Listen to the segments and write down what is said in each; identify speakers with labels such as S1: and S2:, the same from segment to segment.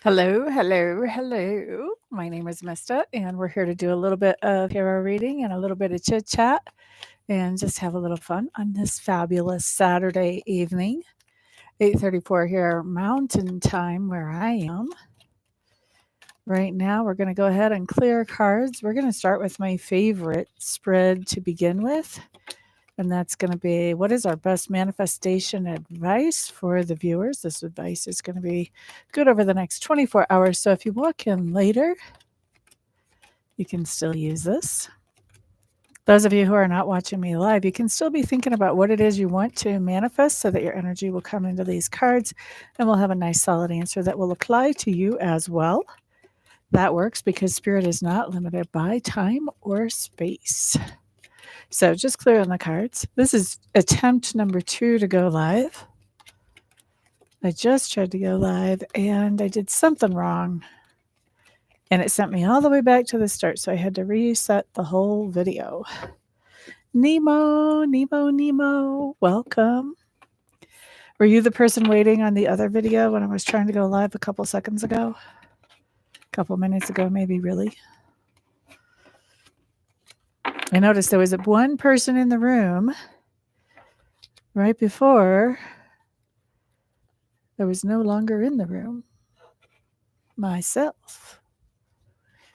S1: Hello, hello, hello. My name is Mista, and we're here to do a little bit of tarot reading and a little bit of chit chat and just have a little fun on this fabulous Saturday evening. 8:34 here Mountain Time where I am. Right now, we're going to go ahead and clear cards. We're going to start with my favorite spread to begin with, and that's going to be what is our best manifestation advice for the viewers. This advice is going to be good over the next 24 hours. So if you walk in later, you can still use this. Those of you who are not watching me live, you can still be thinking about what it is you want to manifest so that your energy will come into these cards and we'll have a nice solid answer that will apply to you as well. That works because spirit is not limited by time or space. So just clearing the cards. This is attempt number 2 to go live. I just tried to go live and I did something wrong. And it sent me all the way back to the start, so I had to reset the whole video. Nemo, welcome. Were you the person waiting on the other video when I was trying to go live a couple seconds ago? A couple minutes ago, maybe, really? I noticed there was one person in the room right before I was no longer in the room. Myself.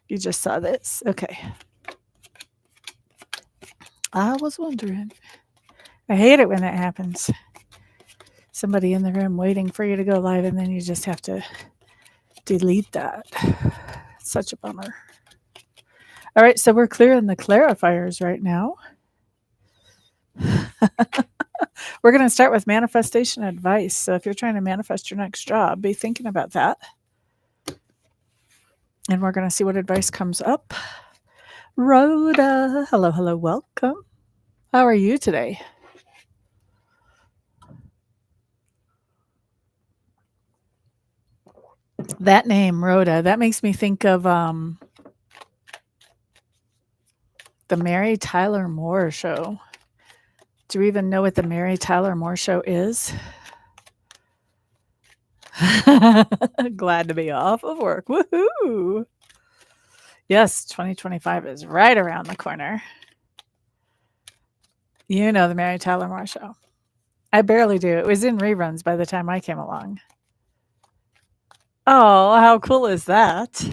S1: You just saw this. Okay. I was wondering. I hate it when that happens. Somebody in the room waiting for you to go live, and then you just have to delete that. It's such a bummer. All right, so we're clearing the clarifiers right now. We're going to start with manifestation advice. So if you're trying to manifest your next job, be thinking about that. And we're going to see what advice comes up. Rhoda, hello, hello, welcome. How are you today? That name, Rhoda, that makes me think of the Mary Tyler Moore Show. Do you even know what the Mary Tyler Moore Show is? Glad to be off of work. Woohoo! Yes, 2025 is right around the corner. You know the Mary Tyler Moore Show. I barely do. It was in reruns by the time I came along. Oh, how cool is that?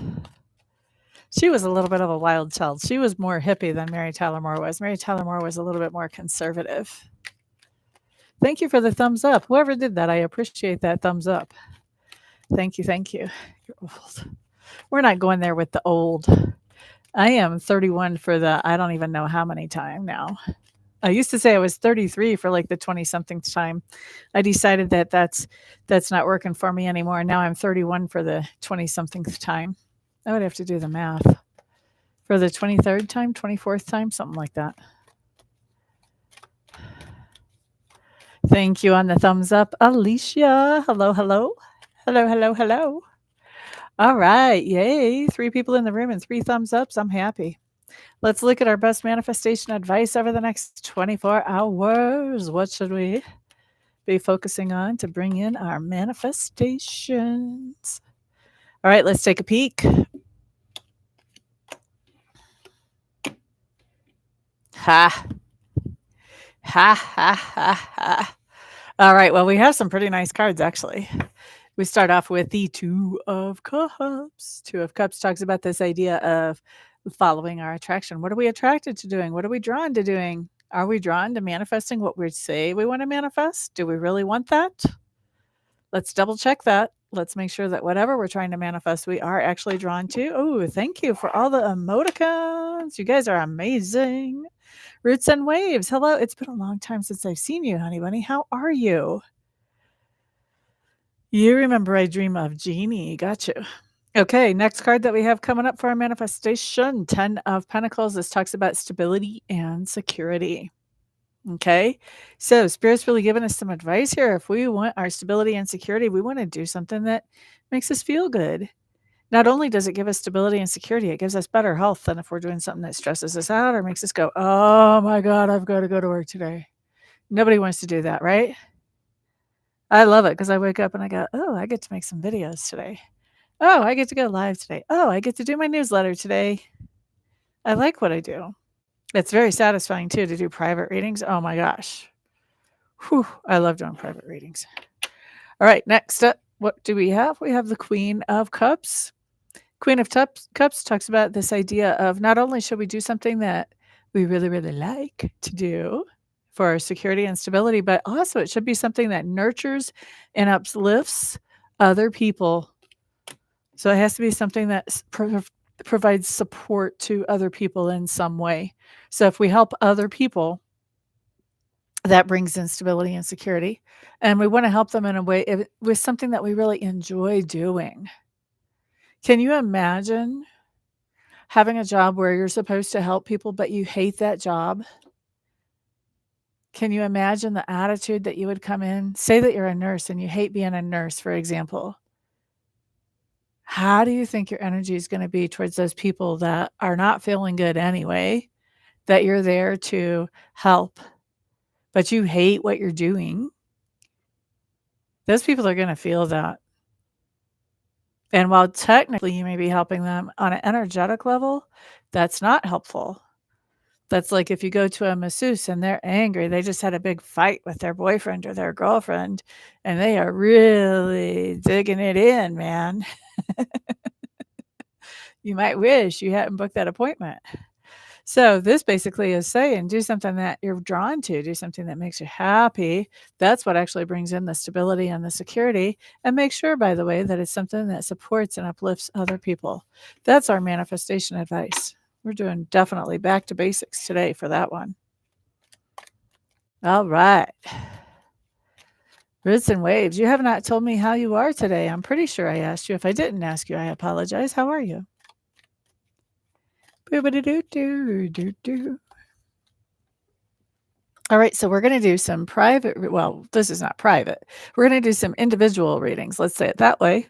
S1: She was a little bit of a wild child. She was more hippie than Mary Tyler Moore was. Mary Tyler Moore was a little bit more conservative. Thank you for the thumbs up. Whoever did that, I appreciate that thumbs up. Thank you, thank you. You're old. We're not going there with the old. I am 31 for the I don't even know how many time now. I used to say I was 33 for like the 20-something time. I decided that that's not working for me anymore. Now I'm 31 for the 20-something time. I would have to do the math. For the 23rd time, 24th time, something like that. Thank you on the thumbs up. Alicia, hello, hello. Hello, hello, hello. All right, yay. 3 people in the room and 3 thumbs ups. I'm happy. Let's look at our best manifestation advice over the next 24 hours. What should we be focusing on to bring in our manifestations? All right, let's take a peek. Ha. Ha, ha, ha, ha. All right, well, we have some pretty nice cards, actually. We start off with the Two of Cups. Two of Cups talks about this idea of following our attraction. What are we attracted to doing? What are we drawn to doing? Are we drawn to manifesting what we say we want to manifest? Do we really want that? Let's double check that. Let's make sure that whatever we're trying to manifest, we are actually drawn to. Oh, thank you for all the emoticons. You guys are amazing. Roots and Waves. Hello. It's been a long time since I've seen you, honey bunny. How are you? You remember I dream of Jeannie. Got you. Okay, next card that we have coming up for our manifestation, 10 of Pentacles. This talks about stability and security. Okay, so Spirit's really giving us some advice here. If we want our stability and security, we want to do something that makes us feel good. Not only does it give us stability and security, it gives us better health than if we're doing something that stresses us out or makes us go, oh my God, I've got to go to work today. Nobody wants to do that, right? I love it because I wake up and I go, oh, I get to make some videos today. Oh, I get to go live today. Oh, I get to do my newsletter today. I like what I do. It's very satisfying too to do private readings. Oh my gosh. Whew, I love doing private readings. All right, next up, what do we have? We have the Queen of Cups. Queen of Cups talks about this idea of not only should we do something that we really, really like to do for our security and stability, but also it should be something that nurtures and uplifts other people. So it has to be something that provides support to other people in some way. So if we help other people, that brings in stability and security. And we want to help them in a way with something that we really enjoy doing. Can you imagine having a job where you're supposed to help people, but you hate that job? Can you imagine the attitude that you would come in? Say that you're a nurse and you hate being a nurse, for example. How do you think your energy is going to be towards those people that are not feeling good anyway, that you're there to help, but you hate what you're doing? Those people are going to feel that. And while technically you may be helping them on an energetic level, that's not helpful. That's like if you go to a masseuse and they're angry, they just had a big fight with their boyfriend or their girlfriend, and they are really digging it in, man. You might wish you hadn't booked that appointment. So this basically is saying do something that you're drawn to, do something that makes you happy. That's what actually brings in the stability and the security. And make sure, by the way, that it's something that supports and uplifts other people. That's our manifestation advice. We're doing definitely back to basics today for that one. All right. Roots and waves. You have not told me how you are today. I'm pretty sure I asked you. If I didn't ask you, I apologize. How are you? Boobity-doo-doo-doo-doo. All right, so we're going to do some private, well, this is not private. We're going to do some individual readings. Let's say it that way.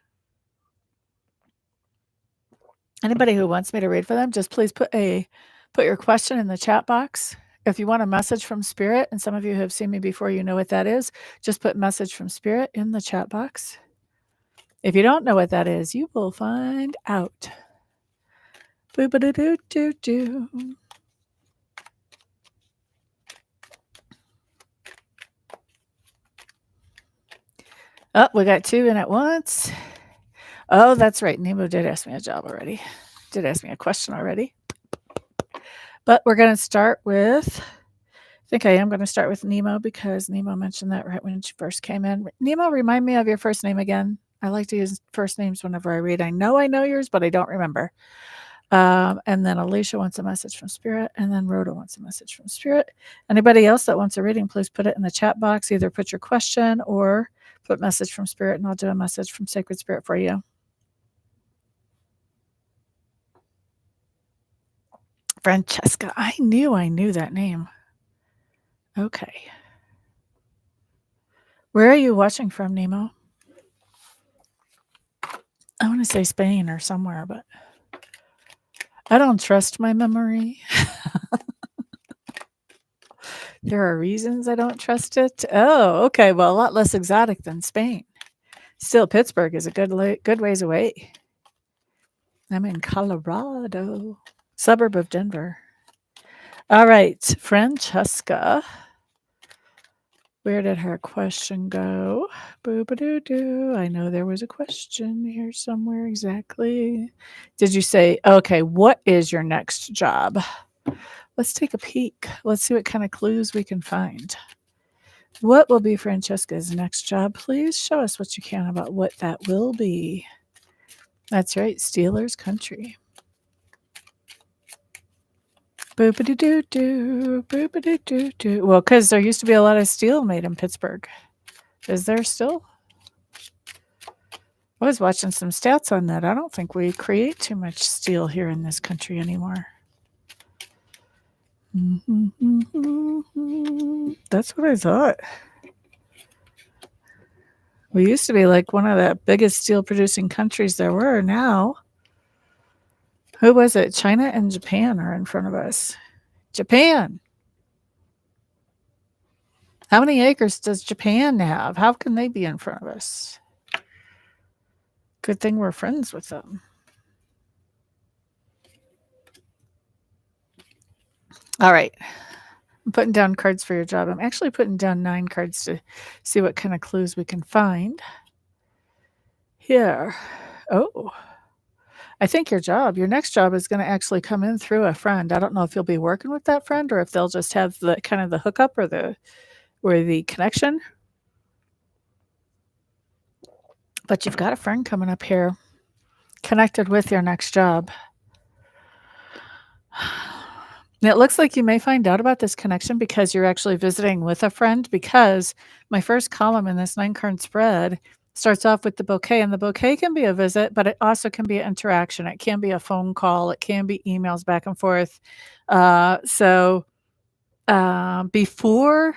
S1: Anybody who wants me to read for them, just please put your question in the chat box. If you want a message from spirit, and some of you have seen me before, you know what that is, just put message from spirit in the chat box. If you don't know what that is, you will find out. Boobity-doo-doo-doo. Oh, we got two in at once. Oh, that's right. Nemo did ask me a job already. Did ask me a question already. But we're going to start with, I think I am going to start with Nemo because Nemo mentioned that right when she first came in. Nemo, remind me of your first name again. I like to use first names whenever I read. I know yours, but I don't remember. And then Alicia wants a message from Spirit, and then Rhoda wants a message from Spirit. Anybody else that wants a reading, please put it in the chat box. Either put your question or put message from Spirit, and I'll do a message from Sacred Spirit for you. Francesca. I knew that name. Okay. Where are you watching from, Nemo? I want to say Spain or somewhere, but I don't trust my memory. There are reasons I don't trust it. Oh, okay. Well, a lot less exotic than Spain. Still, Pittsburgh is a good ways away. I'm in Colorado, suburb of Denver. All right, Francesca. Where did her question go? Boo-ba-doo-doo. I know there was a question here somewhere exactly. Did you say, okay, what is your next job? Let's take a peek. Let's see what kind of clues we can find. What will be Francesca's next job? Please show us what you can about what that will be. That's right, Steelers country. Boop-a-doo-doo-doo, boop-a-doo-doo-doo. Well, because there used to be a lot of steel made in Pittsburgh. Is there still? I was watching some stats on that. I don't think we create too much steel here in this country anymore. That's what I thought. We used to be like one of the biggest steel producing countries there were. Now, who was it? China and Japan are in front of us. Japan. How many acres does Japan have? How can they be in front of us? Good thing we're friends with them. All right. I'm putting down cards for your job. I'm actually putting down 9 cards to see what kind of clues we can find. Here. Oh, I think your next job is going to actually come in through a friend. I don't know if you'll be working with that friend or if they'll just have the kind of the hookup or the connection. But you've got a friend coming up here connected with your next job. It looks like you may find out about this connection because you're actually visiting with a friend, because my first column in this 9-card spread starts off with the bouquet, and the bouquet can be a visit, but it also can be an interaction. It can be a phone call. It can be emails back and forth. Before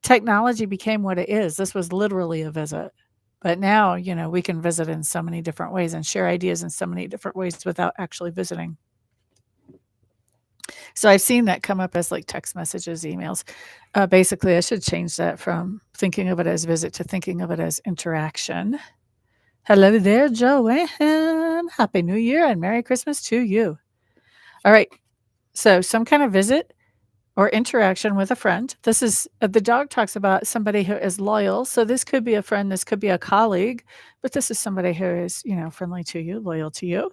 S1: technology became what it is, this was literally a visit. But now, we can visit in so many different ways and share ideas in so many different ways without actually visiting. So I've seen that come up as like text messages, emails. Basically, I should change that from thinking of it as visit to thinking of it as interaction. Hello there, Joanne. Happy New Year and Merry Christmas to you. All right. So some kind of visit or interaction with a friend. This is the dog talks about somebody who is loyal. So this could be a friend, this could be a colleague, but this is somebody who is, friendly to you, loyal to you.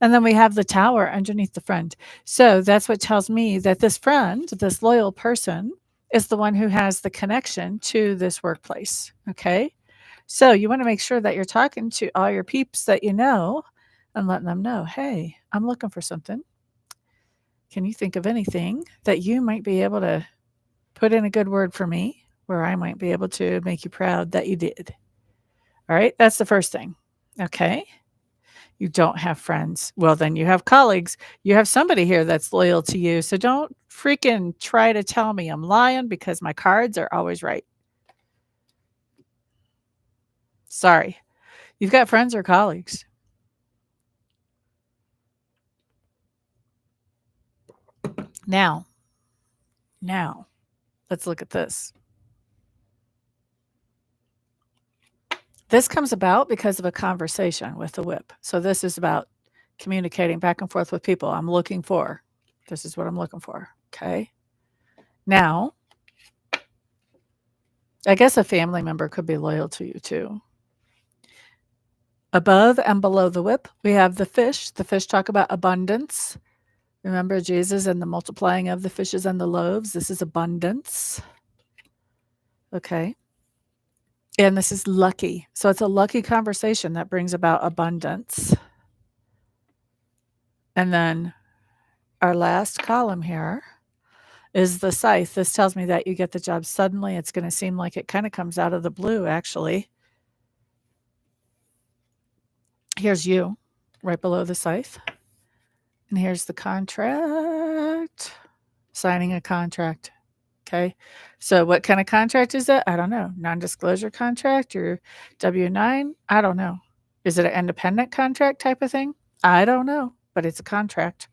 S1: And then we have the tower underneath the friend. So that's what tells me that this friend, this loyal person, is the one who has the connection to this workplace. Okay. So you want to make sure that you're talking to all your peeps that you know and letting them know, hey, I'm looking for something. Can you think of anything that you might be able to put in a good word for me where I might be able to make you proud that you did? All right, that's the first thing. Okay. You don't have friends. Well, then you have colleagues. You have somebody here that's loyal to you. So don't freaking try to tell me I'm lying, because my cards are always right. Sorry. You've got friends or colleagues. Now, let's look at this. This comes about because of a conversation with the whip. So this is about communicating back and forth with people. This is what I'm looking for. Okay. Now, I guess a family member could be loyal to you too. Above and below the whip, we have the fish. The fish talk about abundance. Remember Jesus and the multiplying of the fishes and the loaves. This is abundance. Okay. And this is lucky. So it's a lucky conversation that brings about abundance. And then our last column here is the scythe. This tells me that you get the job suddenly. It's going to seem like it kind of comes out of the blue, actually. Here's you right below the scythe. And here's the contract. Signing a contract. Okay. So what kind of contract is that? I don't know. Non-disclosure contract or W-9? I don't know. Is it an independent contract type of thing? I don't know, but it's a contract.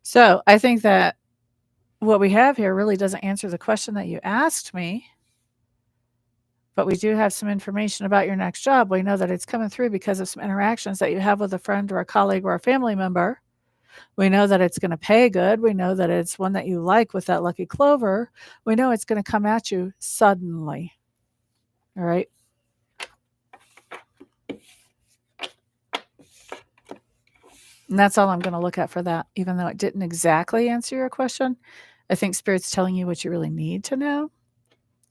S1: So I think that what we have here really doesn't answer the question that you asked me, but we do have some information about your next job. We know that it's coming through because of some interactions that you have with a friend or a colleague or a family member. We know that it's going to pay good. We know that it's one that you like with that lucky clover. We know it's going to come at you suddenly. All right. And that's all I'm going to look at for that, even though it didn't exactly answer your question. I think Spirit's telling you what you really need to know.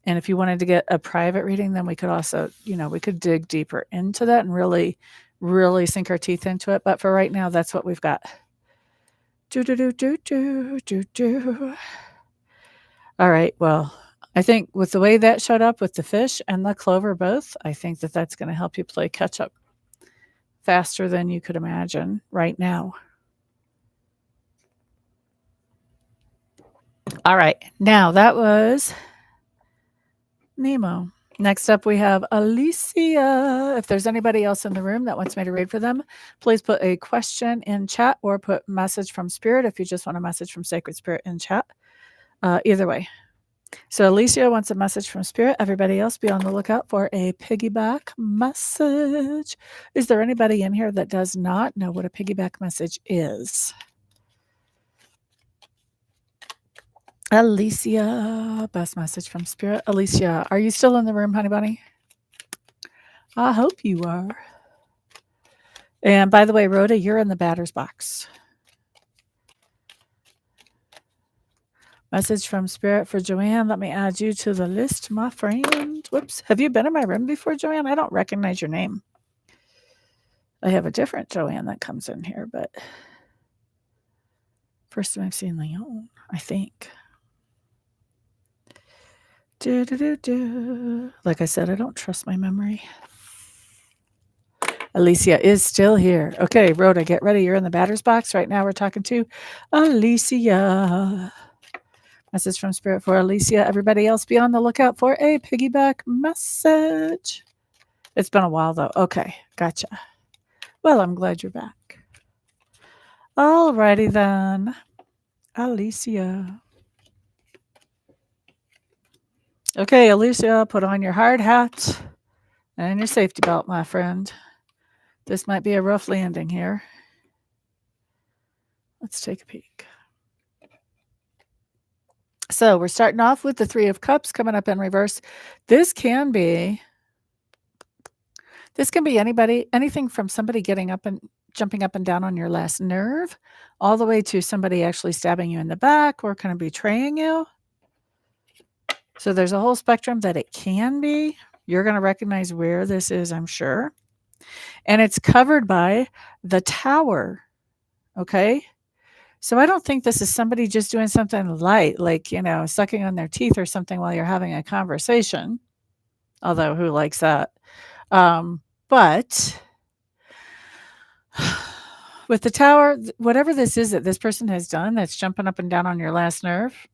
S1: And if you wanted to get a private reading, then we could also, we could dig deeper into that and really, really sink our teeth into it. But for right now, that's what we've got. All right. Well, I think with the way that showed up with the fish and the clover both, I think that that's going to help you play catch up faster than you could imagine right now. All right. Now that was Nemo. Next up, we have Alicia. If there's anybody else in the room that wants me to read for them, please put a question in chat or put message from Spirit if you just want a message from Sacred Spirit in chat. Either way. So Alicia wants a message from Spirit. Everybody else be on the lookout for a piggyback message. Is there anybody in here that does not know what a piggyback message is? Alicia, best message from Spirit. Alicia, are you still in the room, honey bunny? I hope you are. And by the way, Rhoda, you're in the batter's box. Message from Spirit for Joanne. Let me add you to the list, my friend. Whoops. Have you been in my room before, Joanne? I don't recognize your name. I have a different Joanne that comes in here, but first time I've seen Leon, I think. Like I said, I don't trust my memory. Alicia is still here. Okay, Rhoda, get ready. You're in the batter's box. Right now we're talking to Alicia. Message from Spirit for Alicia. Everybody else be on the lookout for a piggyback message. It's been a while though. Okay, gotcha. Well, I'm glad you're back. Alrighty then. Alicia. Okay, Alicia, put on your hard hat and your safety belt, my friend. This might be a rough landing here. Let's take a peek. So we're starting off with the Three of Cups coming up in reverse. This can be anybody, anything from somebody getting up and jumping up and down on your last nerve, all the way to somebody actually stabbing you in the back or kind of betraying you. So there's a whole spectrum that it can be. You're going to recognize where this is, I'm sure. And it's covered by the Tower. Okay. So I don't think this is somebody just doing something light, like, sucking on their teeth or something while you're having a conversation. Although who likes that? But with the Tower, whatever this is that this person has done that's jumping up and down on your last nerve,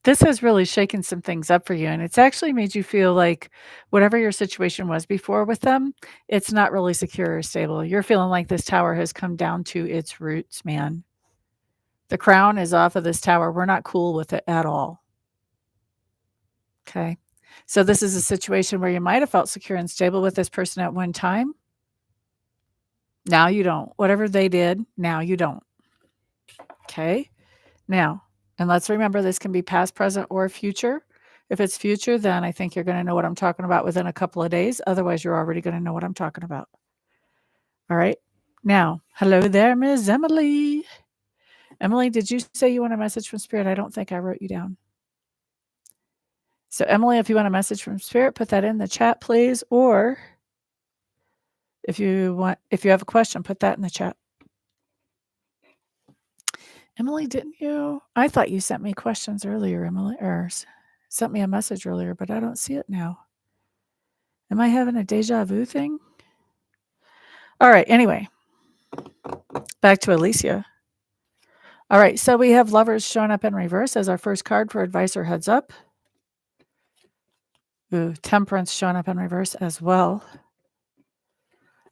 S1: this has really shaken some things up for you. And it's actually made you feel like whatever your situation was before with them, it's not really secure or stable. You're feeling like this Tower has come down to its roots, man. The crown is off of this Tower. We're not cool with it at all. Okay. So this is a situation where you might have felt secure and stable with this person at one time. Now you don't. Whatever they did, now you don't. Okay. Now, and let's remember this can be past, present, or future. If it's future, then I think you're going to know what I'm talking about within a couple of days. Otherwise, you're already going to know what I'm talking about. All right. Now, hello there, Ms. Emily. Emily, did you say you want a message from Spirit? I don't think I wrote you down. So, Emily, if you want a message from Spirit, put that in the chat, please. Or if you have a question, put that in the chat. Emily, didn't you? I thought you sent me questions earlier, Emily, or sent me a message earlier, but I don't see it now. Am I having a deja vu thing? All right. Anyway, back to Alicia. All right. So we have Lovers showing up in reverse as our first card for advice or heads up. Ooh, Temperance showing up in reverse as well.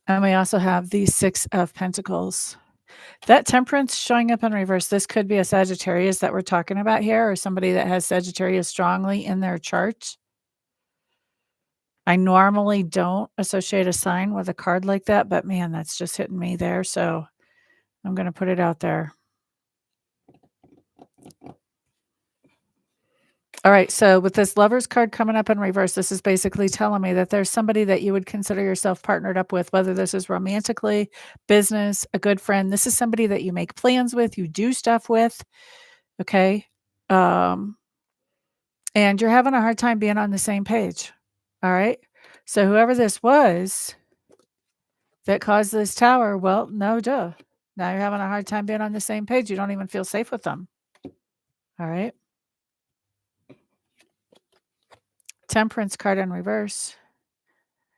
S1: And we also have the Six of Pentacles. That Temperance showing up in reverse, this could be a Sagittarius that we're talking about here, or somebody that has Sagittarius strongly in their chart. I normally don't associate a sign with a card like that, but man, that's just hitting me there. So I'm going to put it out there. All right. So with this Lovers card coming up in reverse, this is basically telling me that there's somebody that you would consider yourself partnered up with, whether this is romantically, business, a good friend. This is somebody that you make plans with, you do stuff with. Okay. And you're having a hard time being on the same page. All right. So whoever this was that caused this Tower, well, no duh. Now you're having a hard time being on the same page. You don't even feel safe with them. All right. Temperance card in reverse.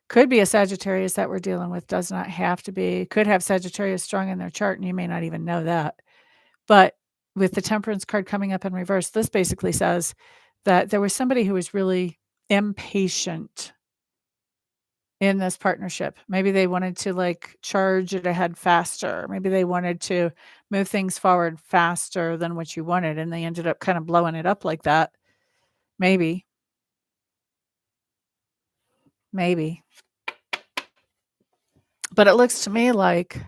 S1: Could be a Sagittarius that we're dealing with. Does not have to be. Could have Sagittarius strong in their chart, and you may not even know that. But with the Temperance card coming up in reverse, this basically says that there was somebody who was really impatient in this partnership. Maybe they wanted to like charge it ahead faster. Maybe they wanted to move things forward faster than what you wanted, and they ended up kind of blowing it up like that. Maybe, maybe. But it looks to me like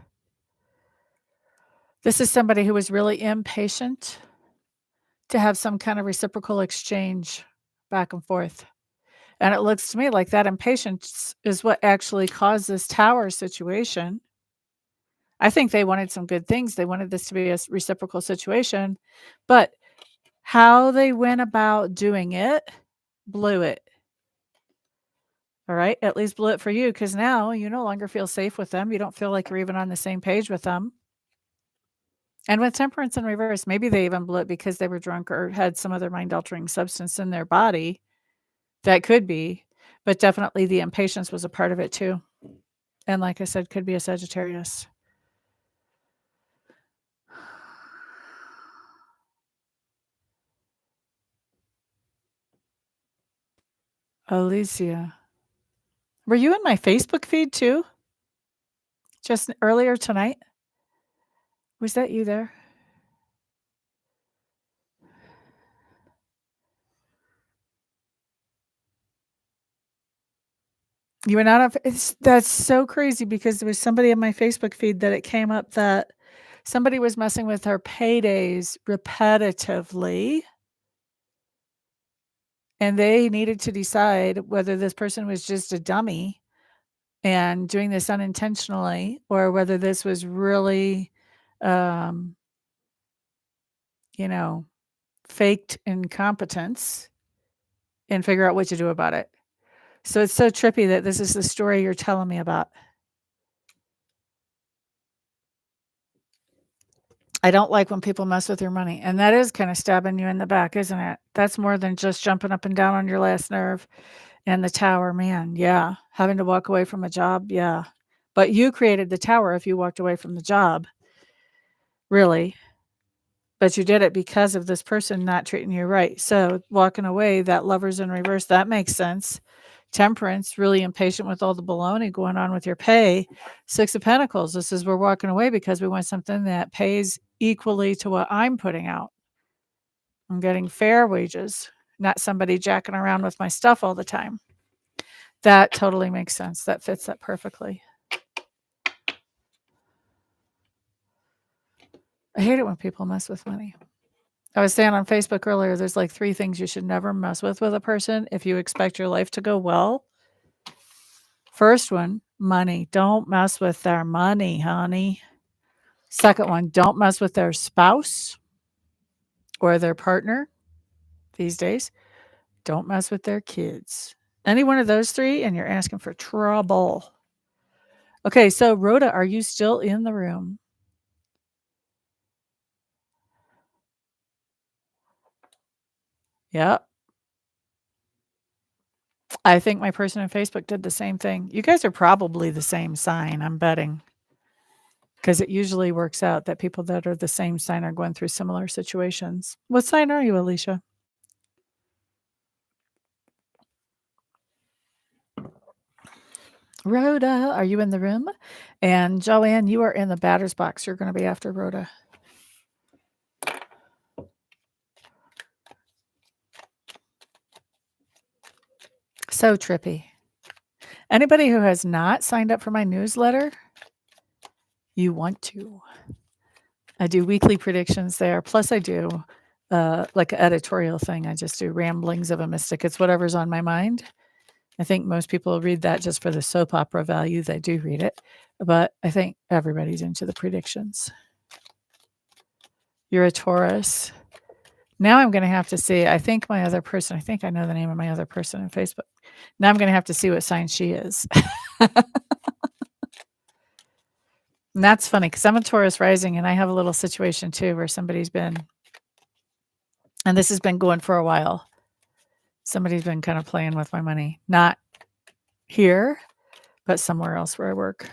S1: this is somebody who was really impatient to have some kind of reciprocal exchange back and forth. And it looks to me like that impatience is what actually caused this tower situation. I think they wanted some good things. They wanted this to be a reciprocal situation, but how they went about doing it blew it. All right. At least blew it for you because now you no longer feel safe with them. You don't feel like you're even on the same page with them. And with temperance in reverse, maybe they even blew it because they were drunk or had some other mind altering substance in their body. That could be, but definitely the impatience was a part of it too. And like I said, could be a Sagittarius. Alicia. Were you in my Facebook feed too? Just earlier tonight? Was that you there? You were not on that's so crazy because there was somebody in my Facebook feed that it came up that somebody was messing with her paydays repetitively, and they needed to decide whether this person was just a dummy and doing this unintentionally or whether this was really, um, you know, faked incompetence and figure out what to do about it. So it's so trippy that this is the story you're telling me about. I don't like when people mess with your money, and that is kinda stabbing you in the back, isn't it? That's more than just jumping up and down on your last nerve and the tower, man, yeah. Having to walk away from a job, yeah. But you created the tower if you walked away from the job, really. But you did it because of this person not treating you right. So walking away, that Lovers in reverse, that makes sense. Temperance, really impatient with all the baloney going on with your pay. Six of Pentacles, this is we're walking away because we want something that pays equally to what I'm putting out. I'm getting fair wages, not somebody jacking around with my stuff all the time. That totally makes sense. That fits that perfectly. I hate it when people mess with money. I was saying on Facebook earlier, there's like 3 things you should never mess with a person if you expect your life to go well. First one, money. Don't mess with their money, honey. Second one, don't mess with their spouse or their partner these days. Don't mess with their kids. Any one of those 3 and you're asking for trouble. Okay, so Rhoda, are you still in the room? Yep. I think my person on Facebook did the same thing. You guys are probably the same sign, I'm betting. Because it usually works out that people that are the same sign are going through similar situations. What sign are you, Alicia? Rhoda, are you in the room? And Joanne, you are in the batter's box. You're going to be after Rhoda. So trippy. Anybody who has not signed up for my newsletter, you want to. I do weekly predictions there. Plus, I do like an editorial thing. I just do ramblings of a mystic. It's whatever's on my mind. I think most people read that just for the soap opera value. They do read it. But I think everybody's into the predictions. You're a Taurus. Now I'm going to have to see. I think my other person, I think I know the name of my other person on Facebook. Now I'm going to have to see what sign she is. And that's funny because I'm a Taurus rising and I have a little situation too where somebody's been, and this has been going for a while. Somebody's been kind of playing with my money. Not here, but somewhere else where I work.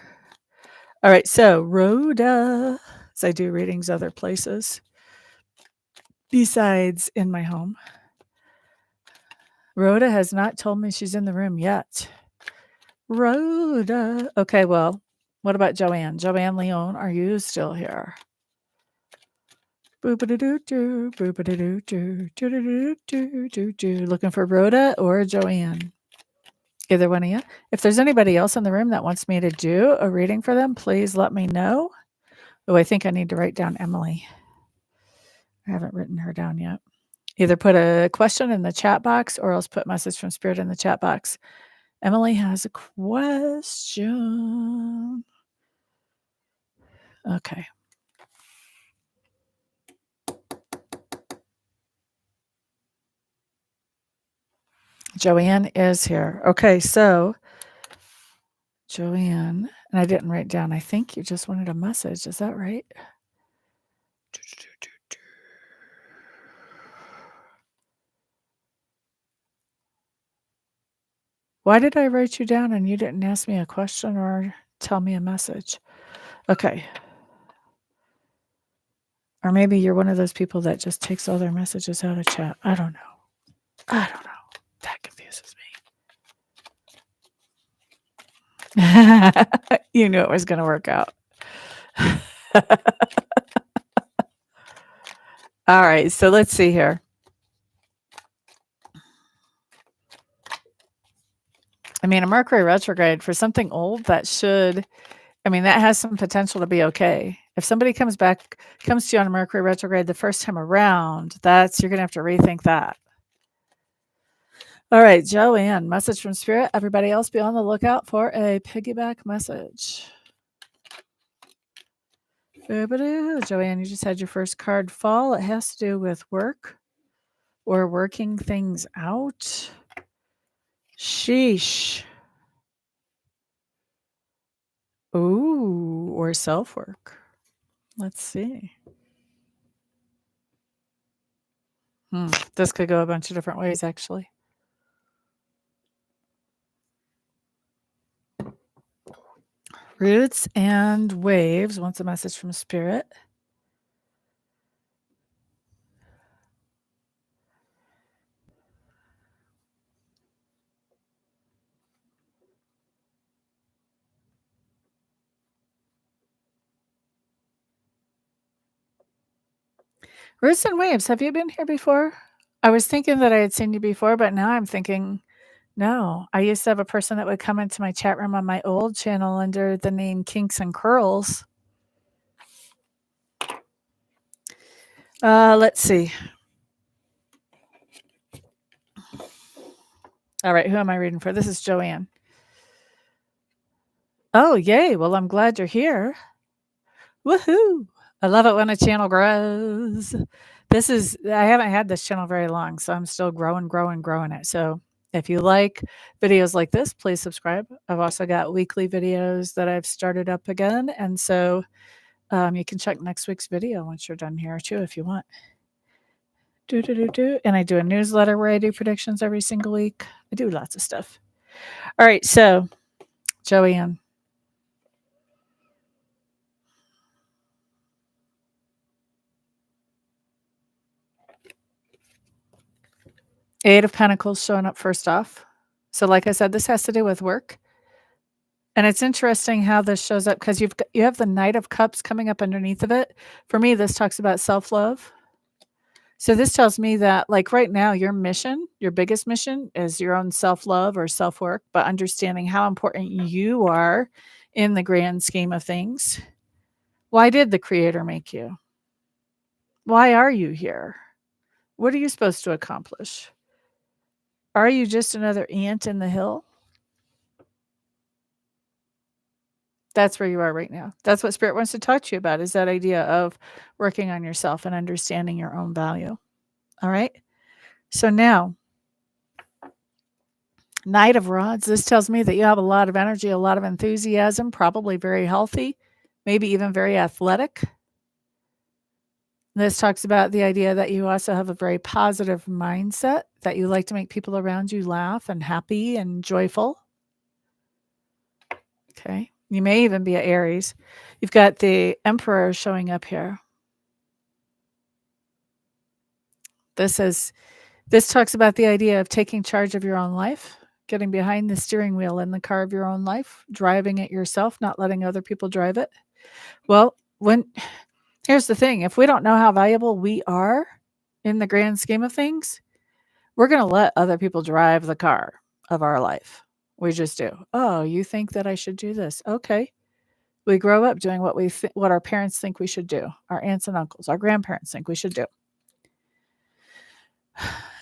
S1: All right, so Rhoda, as I do readings other places besides in my home. Rhoda has not told me she's in the room yet. Rhoda. Okay, well, what about Joanne? Joanne Leone, are you still here? Boop-a-doo-doo-doo, boop-a-doo-doo-doo, doo-doo-doo-doo-doo-doo. Looking for Rhoda or Joanne? Either one of you. If there's anybody else in the room that wants me to do a reading for them, please let me know. Oh, I think I need to write down Emily. I haven't written her down yet. Either put a question in the chat box or else put message from spirit in the chat box. Emily has a question. Okay. Joanne is here. Okay, so Joanne, and I didn't write down, I think you just wanted a message. Is that right? Why did I write you down and you didn't ask me a question or tell me a message? Okay. Or maybe you're one of those people that just takes all their messages out of chat. I don't know. That confuses me. You knew it was going to work out. All right, so let's see here. I mean, a Mercury retrograde for something old, that has some potential to be okay. If somebody comes to you on a Mercury retrograde the first time around, you're going to have to rethink that. All right, Joanne, message from Spirit. Everybody else be on the lookout for a piggyback message. Joanne, you just had your first card fall. It has to do with work or working things out. Sheesh. Ooh, or self-work. Let's see. This could go a bunch of different ways, actually. Roots and waves wants a message from Spirit. Roots and waves, have you been here before? I was thinking that I had seen you before, but now I'm thinking, no. I used to have a person that would come into my chat room on my old channel under the name Kinks and Curls. Let's see. All right, who am I reading for? This is Joanne. Oh, yay. Well, I'm glad you're here. Woohoo. I love it when a channel grows. I haven't had this channel very long, so I'm still growing it. So if you like videos like this, please subscribe. I've also got weekly videos that I've started up again. And so you can check next week's video once you're done here too, if you want. And I do a newsletter where I do predictions every single week. I do lots of stuff. All right. So Joanne. Eight of Pentacles showing up first off. So like I said, this has to do with work. And it's interesting how this shows up because you have the Knight of Cups coming up underneath of it. For me, this talks about self-love. So this tells me that like right now, your biggest mission is your own self-love or self-work, but understanding how important you are in the grand scheme of things. Why did the Creator make you? Why are you here? What are you supposed to accomplish? Are you just another ant in the hill? That's where you are right now. That's what Spirit wants to talk to you about, is that idea of working on yourself and understanding your own value. All right. So now, Knight of Rods, this tells me that you have a lot of energy, a lot of enthusiasm, probably very healthy, maybe even very athletic. This talks about the idea that you also have a very positive mindset, that you like to make people around you laugh and happy and joyful. Okay. You may even be an Aries. You've got the Emperor showing up here. This talks about the idea of taking charge of your own life, getting behind the steering wheel in the car of your own life, driving it yourself, not letting other people drive it. Well, here's the thing, if we don't know how valuable we are in the grand scheme of things, we're going to let other people drive the car of our life. We just do. Oh, you think that I should do this? Okay. We grow up doing what our parents think we should do, our aunts and uncles, our grandparents think we should do.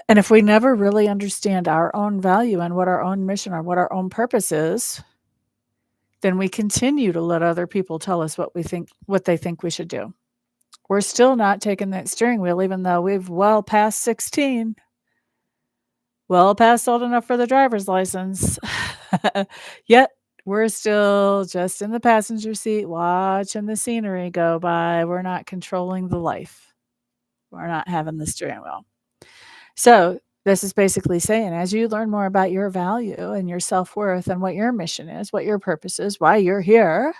S1: And if we never really understand our own value and what our own mission or what our own purpose is, then we continue to let other people tell us what they think we should do. We're still not taking that steering wheel, even though we've well past 16, well past old enough for the driver's license. Yet we're still just in the passenger seat watching the scenery go by. We're not controlling the life. We're not having the steering wheel. So this is basically saying, as you learn more about your value and your self-worth and what your mission is, what your purpose is, why you're here,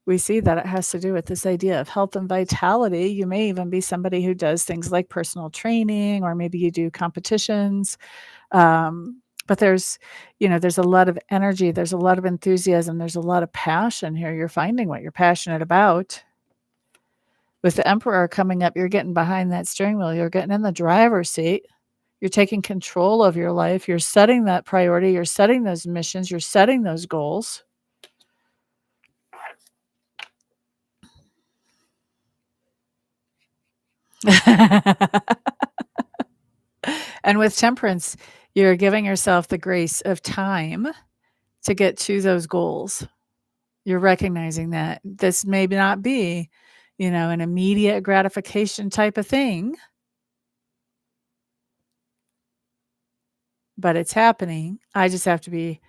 S1: we see that it has to do with this idea of health and vitality. You may even be somebody who does things like personal training, or maybe you do competitions. But there's a lot of energy, there's a lot of enthusiasm, there's a lot of passion here. You're finding what you're passionate about. With the Emperor coming up, you're getting behind that steering wheel. You're getting in the driver's seat. You're taking control of your life. You're setting that priority. You're setting those missions. You're setting those goals. And with Temperance, you're giving yourself the grace of time to get to those goals. You're recognizing that this may not be, an immediate gratification type of thing, but it's happening. I just have to be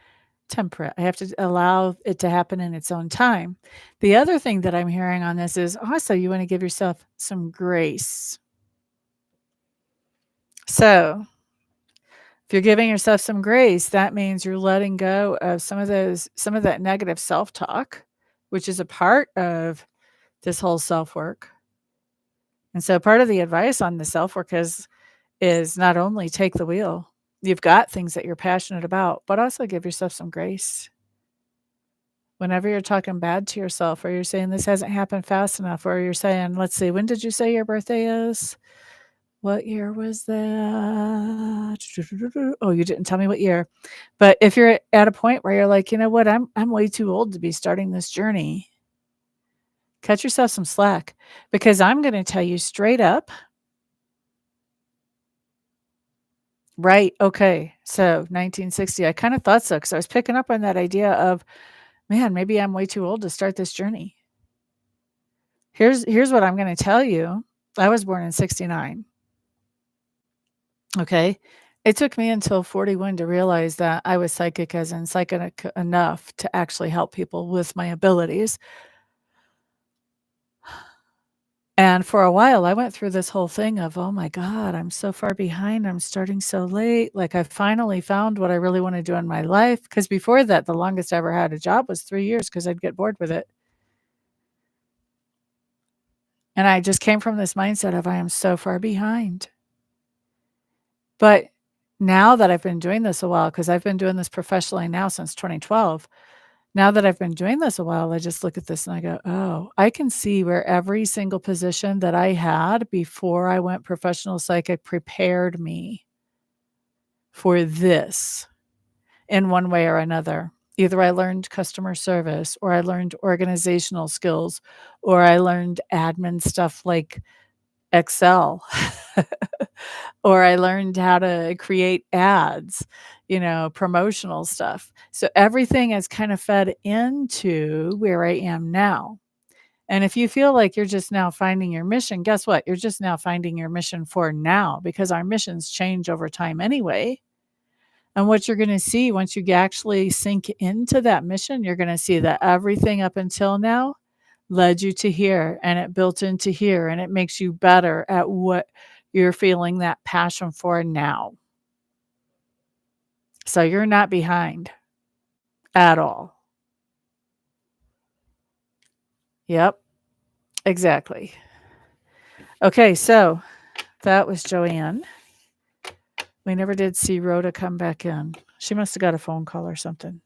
S1: temperate. I have to allow it to happen in its own time. The other thing that I'm hearing on this is also you want to give yourself some grace. So if you're giving yourself some grace, that means you're letting go of some of that negative self-talk, which is a part of this whole self-work. And so part of the advice on the self-work is not only take the wheel. You've got things that you're passionate about, but also give yourself some grace. Whenever you're talking bad to yourself, or you're saying this hasn't happened fast enough, or you're saying, let's see, when did you say your birthday is? What year was that? Oh, you didn't tell me what year. But if you're at a point where you're like, you know what, I'm way too old to be starting this journey, cut yourself some slack, because I'm going to tell you straight up, right, okay, so 1960, I kind of thought so, because I was picking up on that idea of, man, maybe I'm way too old to start this journey. Here's what I'm going to tell you. I was born in 69. Okay. It took me until 41 to realize that I was psychic, as in psychic enough to actually help people with my abilities. And for a while, I went through this whole thing of, oh my God, I'm so far behind. I'm starting so late. Like, I finally found what I really want to do in my life. Because before that, the longest I ever had a job was 3 years, because I'd get bored with it. And I just came from this mindset of, I am so far behind. But now that I've been doing this a while, because I've been doing this professionally now since 2012, now that I've been doing this a while, I just look at this and I go, oh, I can see where every single position that I had before I went professional psychic prepared me for this in one way or another. Either I learned customer service, or I learned organizational skills, or I learned admin stuff like Excel, or I learned how to create ads, promotional stuff. So everything is kind of fed into where I am now. And if you feel like you're just now finding your mission, guess what? You're just now finding your mission for now, because our missions change over time anyway. And what you're going to see once you actually sink into that mission, you're going to see that everything up until now led you to here, and it built into here, and it makes you better at what you're feeling that passion for now. So you're not behind at all. Yep, exactly. Okay, so that was Joanne. We never did see Rhoda come back in. She must have got a phone call or something.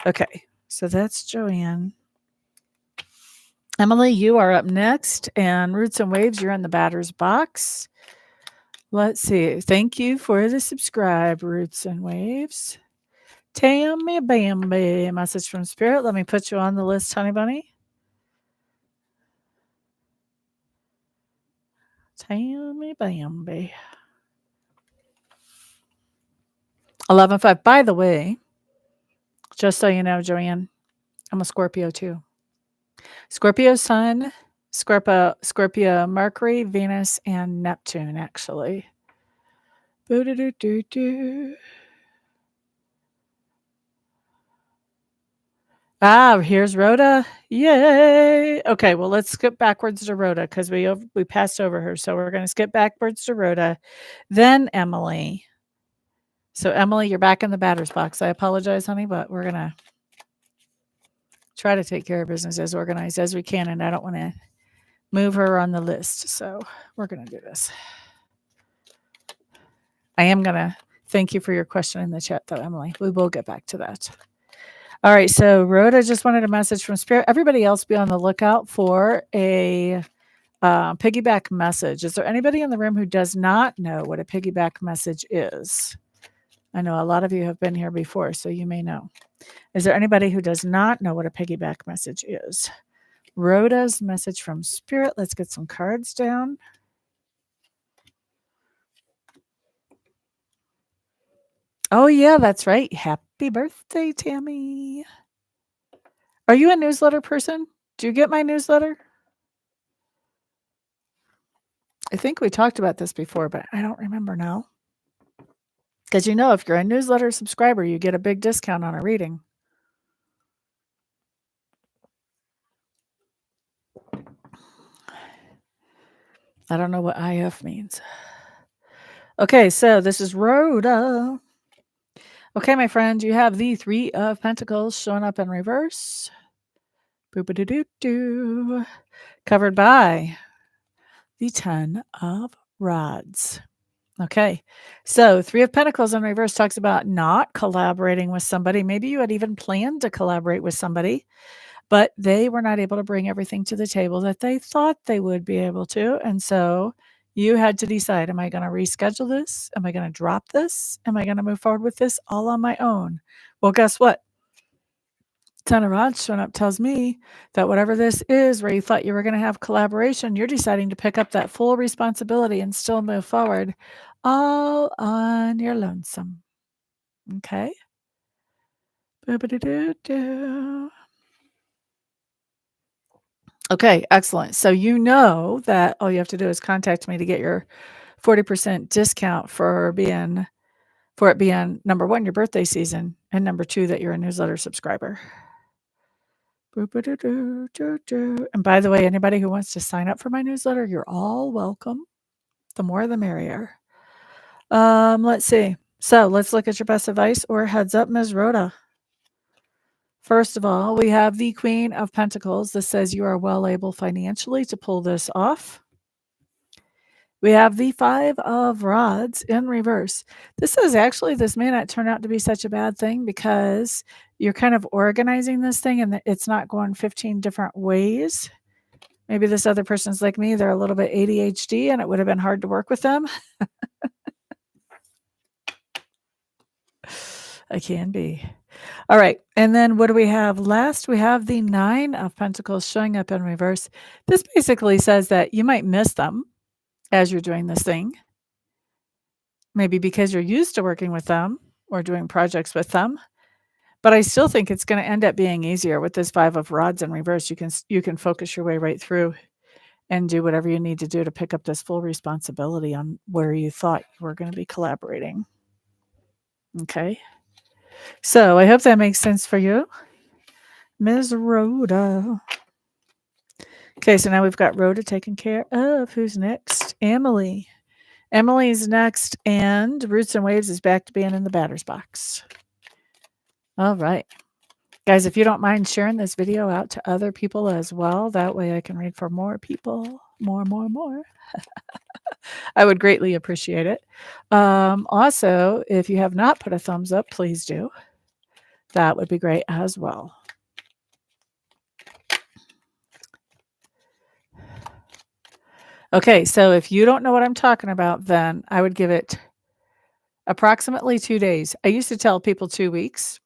S1: Okay, so that's Joanne. Emily, you are up next, and Roots and Waves, you're in the batter's box. Let's see. Thank you for the subscribe, Roots and Waves. Tammy Bambi, message from Spirit. Let me put you on the list, honey bunny. Tammy Bambi. 11-5. By the way, just so you know, Joanne, I'm a Scorpio too. Scorpio Sun, Scorpio Mercury, Venus, and Neptune, actually. Boo-doo-doo-doo-doo. Ah, here's Rhoda. Yay. Okay, well, let's skip backwards to Rhoda because we passed over her. So we're going to skip backwards to Rhoda, then Emily. So, Emily, you're back in the batter's box. I apologize, honey, but we're going to try to take care of business as organized as we can. And I don't want to move her on the list. So, we're going to do this. I am going to thank you for your question in the chat, though, Emily. We will get back to that. All right, so Rhoda just wanted a message from Spirit. Everybody else be on the lookout for a piggyback message. Is there anybody in the room who does not know what a piggyback message is? I know a lot of you have been here before, so you may know. Is there anybody who does not know what a piggyback message is? Rhoda's message from Spirit. Let's get some cards down. Oh, yeah, that's right. Happy birthday, Tammy. Are you a newsletter person? Do you get my newsletter? I think we talked about this before, but I don't remember now. Because you know, if you're a newsletter subscriber, you get a big discount on a reading. I don't know what IF means. Okay, so this is Rhoda. Okay, my friend, you have the Three of Pentacles showing up in reverse. Boop-a-doo-doo-doo. Covered by the Ten of Rods. Okay, so Three of Pentacles in reverse talks about not collaborating with somebody. Maybe you had even planned to collaborate with somebody, but they were not able to bring everything to the table that they thought they would be able to. And so you had to decide, am I going to reschedule this? Am I going to drop this? Am I going to move forward with this all on my own? Well, guess what? Ten of Rods showing up tells me that whatever this is where you thought you were going to have collaboration, you're deciding to pick up that full responsibility and still move forward all on your lonesome. Okay? Okay, excellent. So you know that all you have to do is contact me to get your 40% discount for it being number one, your birthday season, and number two, that you're a newsletter subscriber. And by the way, anybody who wants to sign up for my newsletter, you're all welcome. The more the merrier. Let's see. So let's look at your best advice or heads up, Ms. Rhoda. First of all, we have the Queen of Pentacles. This says you are well able financially to pull this off. We have the Five of Rods in reverse. This is actually, this may not turn out to be such a bad thing because you're kind of organizing this thing and it's not going 15 different ways. Maybe this other person's like me. They're a little bit ADHD and it would have been hard to work with them. I can be. All right. And then what do we have last? We have the Nine of Pentacles showing up in reverse. This basically says that you might miss them as you're doing this thing. Maybe because you're used to working with them or doing projects with them. But I still think it's going to end up being easier with this Five of Rods in reverse. You can focus your way right through and do whatever you need to do to pick up this full responsibility on where you thought you were going to be collaborating. Okay. So I hope that makes sense for you, Ms. Rhoda. Okay, so now we've got Rhoda taken care of. Who's next? Emily. Emily's next, and Roots and Waves is back to being in the batter's box. All right. Guys, if you don't mind sharing this video out to other people as well, that way I can read for more people. more. I would greatly appreciate it. Also, if you have not put a thumbs up, please do. That would be great as well. Okay, so if you don't know what I'm talking about, then I would give it approximately 2 days. I used to tell people 2 weeks,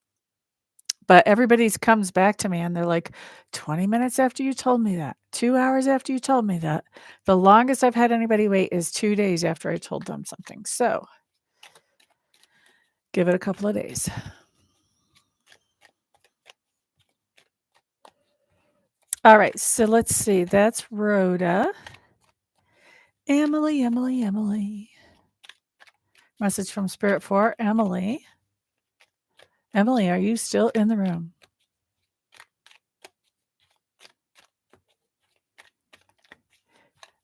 S1: but everybody's comes back to me and they're like, 20 minutes after you told me that, 2 hours after you told me that. The longest I've had anybody wait is 2 days after I told them something. So give it a couple of days. All right, so let's see. That's Rhoda. Emily. Message from Spirit for Emily. Emily, are you still in the room?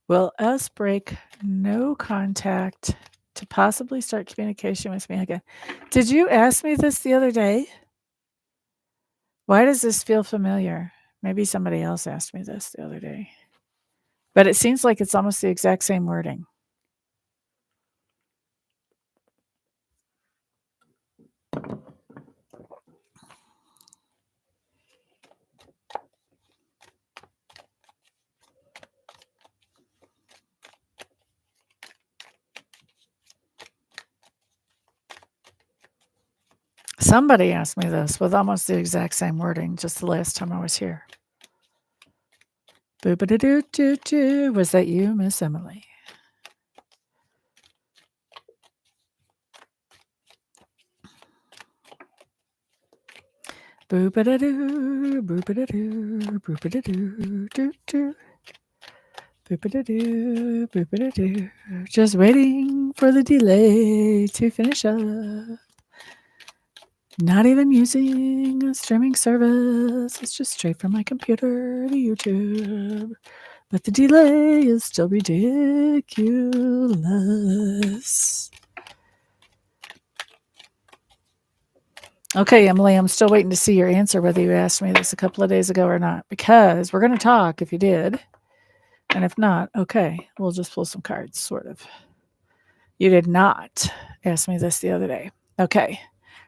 S1: Will us break no contact to possibly start communication with me again? Did you ask me this the other day? Why does this feel familiar? Maybe somebody else asked me this the other day. But it seems like it's almost the exact same wording. Somebody asked me this with almost the exact same wording just the last time I was here. Boo-ba-da-doo-doo-doo. Was that you, Miss Emily? Boo-ba-da-doo, boo-ba-da-doo, boo-ba-da-doo, doo-doo. Boop-a-da-doo, boop-a-da-doo. Just waiting for the delay to finish up. Not even using a streaming service. It's just straight from my computer to YouTube. But the delay is still ridiculous. Okay, Emily, I'm still waiting to see your answer, whether you asked me this a couple of days ago or not, because we're going to talk if you did. And if not, okay, we'll just pull some cards, sort of. You did not ask me this the other day. Okay.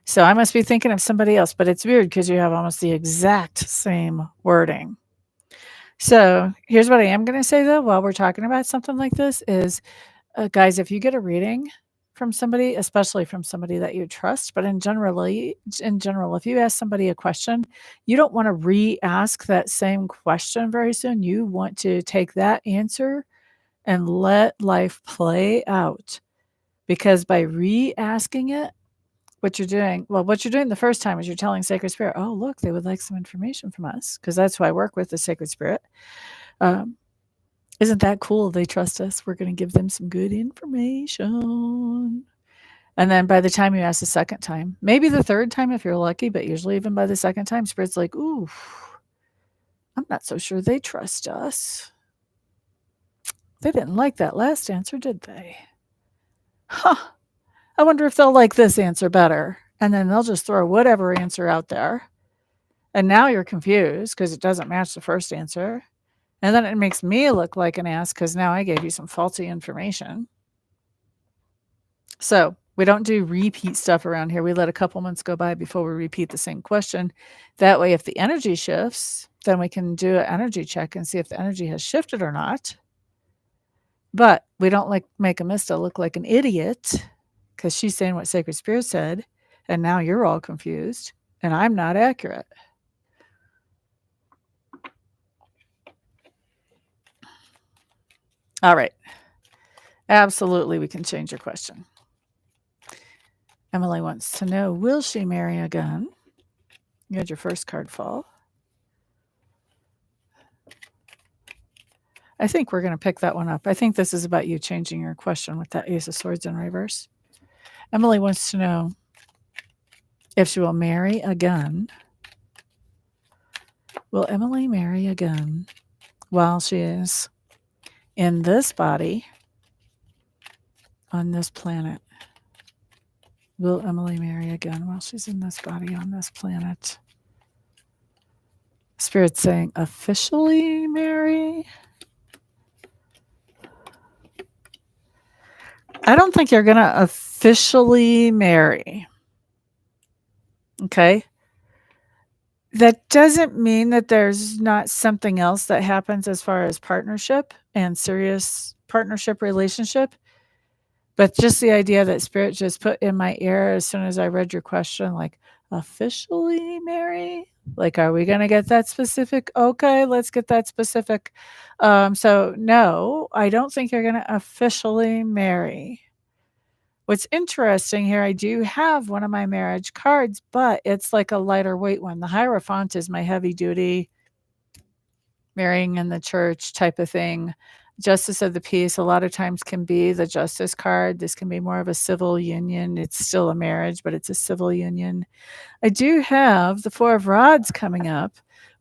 S1: So I must be thinking of somebody else, but it's weird because you have almost the exact same wording. So here's what I am going to say, though, while we're talking about something like this is, guys, if you get a reading from somebody, especially from somebody that you trust, but in general, if you ask somebody a question, you don't want to re-ask that same question very soon. You want to take that answer and let life play out. Because by re-asking it, what you're doing the first time is you're telling Sacred Spirit, oh, look, they would like some information from us, because that's who I work with, the Sacred Spirit. Isn't that cool? They trust us. We're going to give them some good information. And then by the time you ask the second time, maybe the third time if you're lucky, but usually even by the second time, Spirit's like, ooh, I'm not so sure they trust us. They didn't like that last answer, did they? Huh. I wonder if they'll like this answer better. And then they'll just throw whatever answer out there. And now you're confused because it doesn't match the first answer. And then it makes me look like an ass because now I gave you some faulty information. So we don't do repeat stuff around here. We let a couple months go by before we repeat the same question. That way, if the energy shifts, then we can do an energy check and see if the energy has shifted or not. But we don't make Amista look like an idiot because she's saying what Sacred Spirit said, and now you're all confused, and I'm not accurate. All right. Absolutely, we can change your question. Emily wants to know, will she marry again? You had your first card fall. I think we're going to pick that one up. I think this is about you changing your question with that Ace of Swords in reverse. Emily wants to know if she will marry again. Will Emily marry again while she is in this body on this planet? Will Emily marry again while she's in this body on this planet? Spirit's saying officially marry. I don't think you're going to officially marry. Okay. That doesn't mean that there's not something else that happens as far as partnership and serious partnership relationship. But just the idea that spirit just put in my ear as soon as I read your question, like, officially marry? Like, are we going to get that specific? Okay, let's get that specific. So, no, I don't think you're going to officially marry. What's interesting here, I do have one of my marriage cards, but it's like a lighter weight one. The Hierophant is my heavy duty marrying in the church type of thing. Justice of the peace a lot of times can be the justice card. This can be more of a civil union. It's still a marriage, but it's a civil union. I do have the Four of Rods coming up,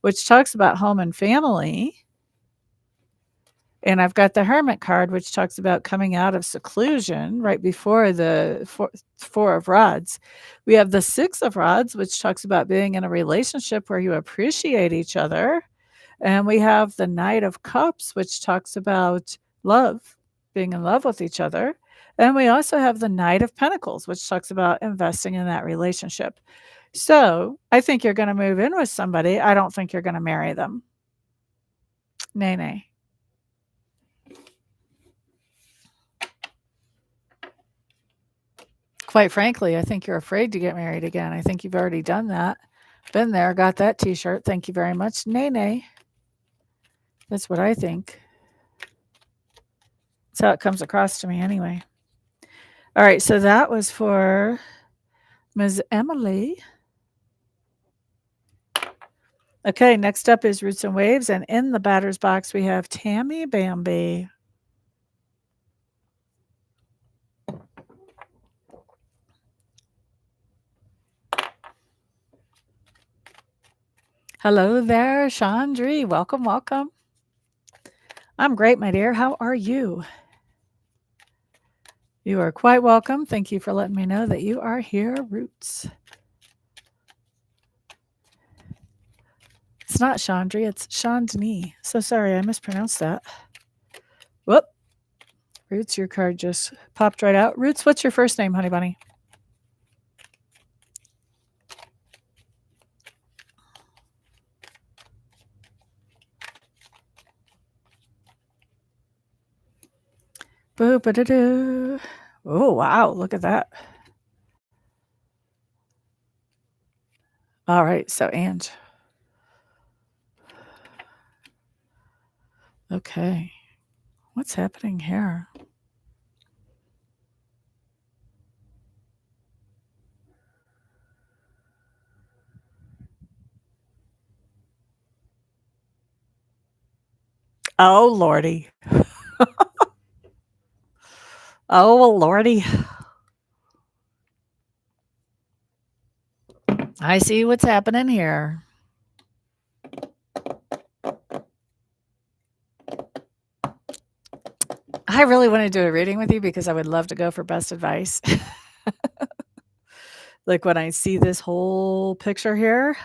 S1: which talks about home and family. And I've got the Hermit card, which talks about coming out of seclusion right before the Four of Rods. We have the Six of Rods, which talks about being in a relationship where you appreciate each other. And we have the Knight of Cups, which talks about love, being in love with each other. And we also have the Knight of Pentacles, which talks about investing in that relationship. So I think you're going to move in with somebody. I don't think you're going to marry them. Nay, nay. Quite frankly, I think you're afraid to get married again. I think you've already done that. Been there, got that t-shirt. Thank you very much. Nay, nay. That's what I think. That's how it comes across to me anyway. All right, so that was for Ms. Emily. Okay, next up is Roots and Waves, and in the batter's box we have Tammy Bambi. Hello there, Chandri. Welcome, welcome. I'm great, my dear. How are you? You are quite welcome. Thank you for letting me know that you are here, Roots. It's not Chandri, it's Chandni. So sorry, I mispronounced that. Whoop. Roots, your card just popped right out. Roots, what's your first name, honey bunny? Boo-ba-da-doo. Oh, wow, look at that. All right, so Ange. Okay. What's happening here? Oh, Lordy. Oh, Lordy. I see what's happening here. I really want to do a reading with you because I would love to go for best advice. Like when I see this whole picture here.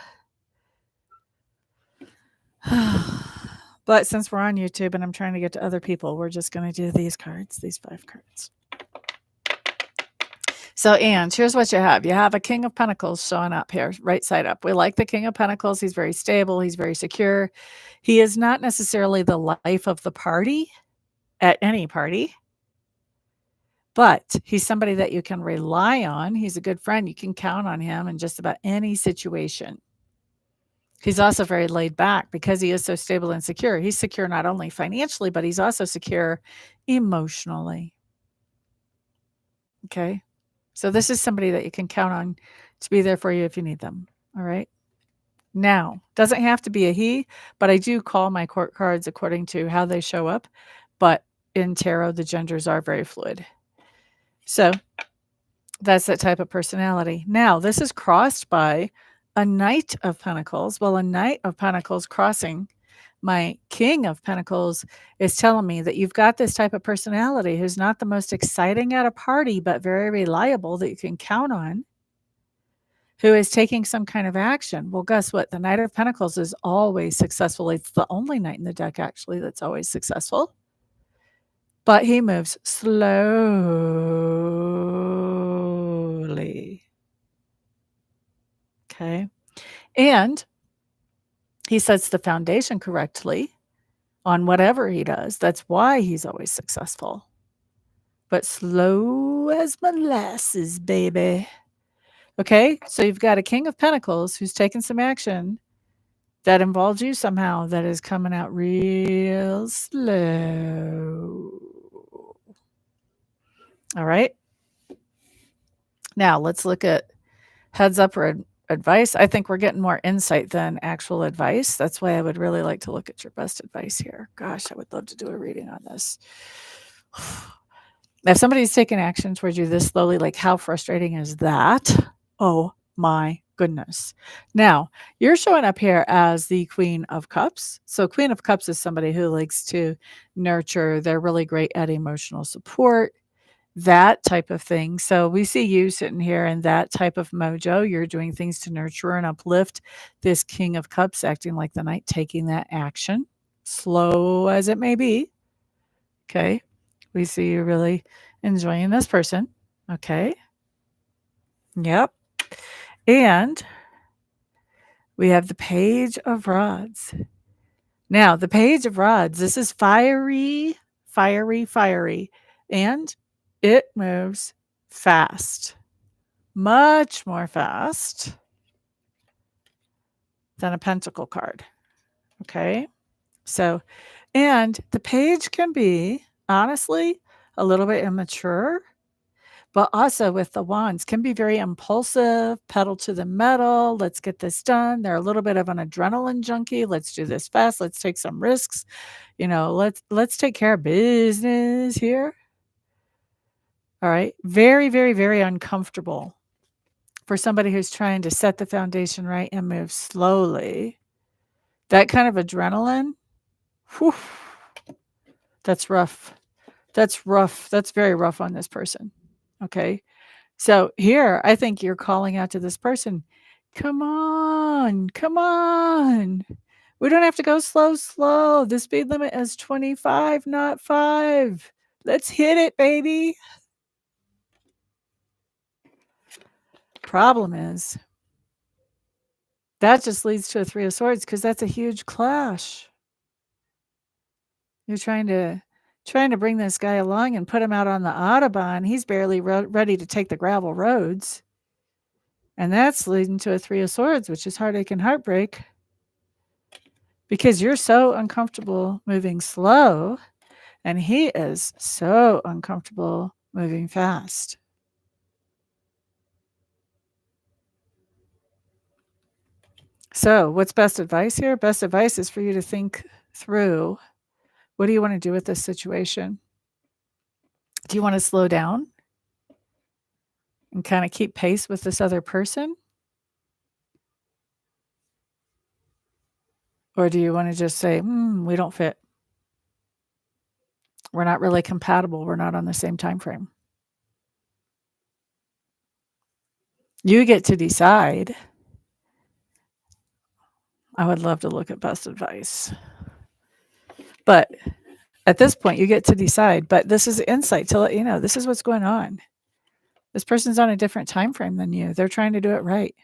S1: But since we're on YouTube and I'm trying to get to other people, we're just going to do these cards, these 5 cards. So, Ange, here's what you have. You have a King of Pentacles showing up here, right side up. We like the King of Pentacles. He's very stable. He's very secure. He is not necessarily the life of the party at any party, but he's somebody that you can rely on. He's a good friend. You can count on him in just about any situation. He's also very laid back because he is so stable and secure. He's secure not only financially, but he's also secure emotionally. Okay. So this is somebody that you can count on to be there for you if you need them. All right. Now, doesn't have to be a he, but I do call my court cards according to how they show up. But in tarot, the genders are very fluid. So that's that type of personality. Now, this is crossed by a Knight of Pentacles. Well, a Knight of Pentacles crossing my King of Pentacles is telling me that you've got this type of personality who's not the most exciting at a party, but very reliable that you can count on, who is taking some kind of action. Well, guess what? The Knight of Pentacles is always successful. It's the only knight in the deck, actually, that's always successful. but he moves slowly. Okay. And he sets the foundation correctly on whatever he does. That's why he's always successful. But slow as molasses, baby. Okay, so you've got a King of Pentacles who's taken some action that involves you somehow that is coming out real slow. All right. Now let's look at heads up or advice. I think we're getting more insight than actual advice. That's why I would really like to look at your best advice here. Gosh, I would love to do a reading on this. If somebody's taking action towards you this slowly, like how frustrating is that? Oh my goodness. Now, you're showing up here as the Queen of Cups. So, Queen of Cups is somebody who likes to nurture. They're really great at emotional support, that type of thing. So, we see you sitting here in that type of mojo. You're doing things to nurture and uplift this King of Cups, acting like the Knight, taking that action, slow as it may be. Okay. We see you really enjoying this person. Okay. Yep. And we have the Page of Rods. Now, the Page of Rods, this is fiery, fiery, fiery. And it moves fast. Much more fast than a Pentacle card. Okay. So, and the page can be, honestly, a little bit immature, but also with the wands can be very impulsive, pedal to the metal. Let's get this done. They're a little bit of an adrenaline junkie. Let's do this fast. Let's take some risks. Let's take care of business here. All right. Very, very, very uncomfortable for somebody who's trying to set the foundation right and move slowly. That kind of adrenaline, whew, that's rough. That's rough. That's very rough on this person. Okay. So here, I think you're calling out to this person, come on, come on. We don't have to go slow, slow. The speed limit is 25, not 5. Let's hit it, baby. Problem is, that just leads to a 3 of Swords because that's a huge clash. You're trying to bring this guy along and put him out on the Autobahn. He's barely ready to take the gravel roads. And that's leading to a 3 of Swords, which is heartache and heartbreak. Because you're so uncomfortable moving slow, and he is so uncomfortable moving fast. So, what's best advice here? Best advice is for you to think through, what do you want to do with this situation? Do you want to slow down and kind of keep pace with this other person? Or do you want to just say, we don't fit? We're not really compatible. We're not on the same time frame. You get to decide. I would love to look at best advice. But at this point, you get to decide. But this is insight to let you know this is what's going on. This person's on a different time frame than you. They're trying to do it right.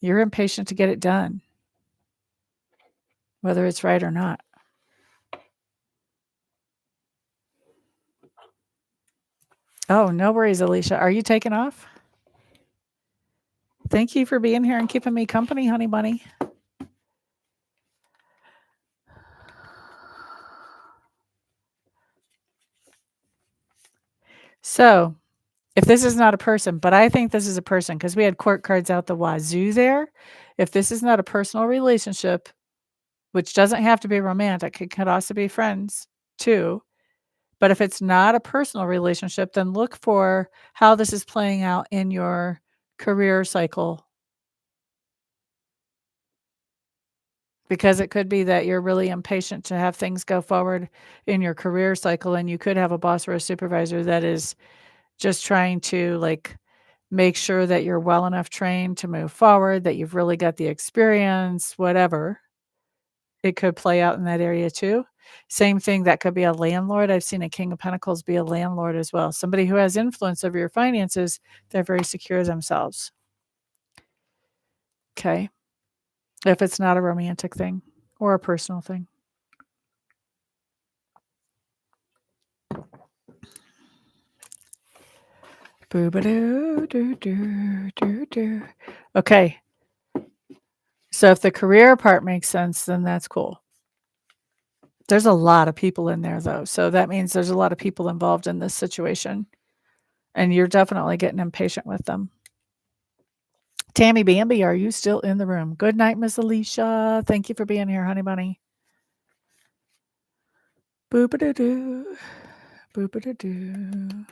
S1: You're impatient to get it done, whether it's right or not. Oh, no worries, Alicia. Are you taking off? Thank you for being here and keeping me company, honey bunny. So, if this is not a person, but I think this is a person because we had court cards out the wazoo there. If this is not a personal relationship, which doesn't have to be romantic, it could also be friends too. But if it's not a personal relationship, then look for how this is playing out in your career cycle. Because it could be that you're really impatient to have things go forward in your career cycle, and you could have a boss or a supervisor that is just trying to make sure that you're well enough trained to move forward, that you've really got the experience, whatever. It could play out in that area too. Same thing, that could be a landlord. I've seen a King of Pentacles be a landlord as well. Somebody who has influence over your finances, they're very secure themselves. Okay. If it's not a romantic thing or a personal thing. Boo-ba-doo-doo-doo-doo-doo. Okay. So if the career part makes sense, then that's cool. There's a lot of people in there, though. So that means there's a lot of people involved in this situation. And you're definitely getting impatient with them. Tammy Bambi, are you still in the room? Good night, Miss Alicia. Thank you for being here, honey bunny. Boop-a-doo-doo. Boop-a-doo-doo.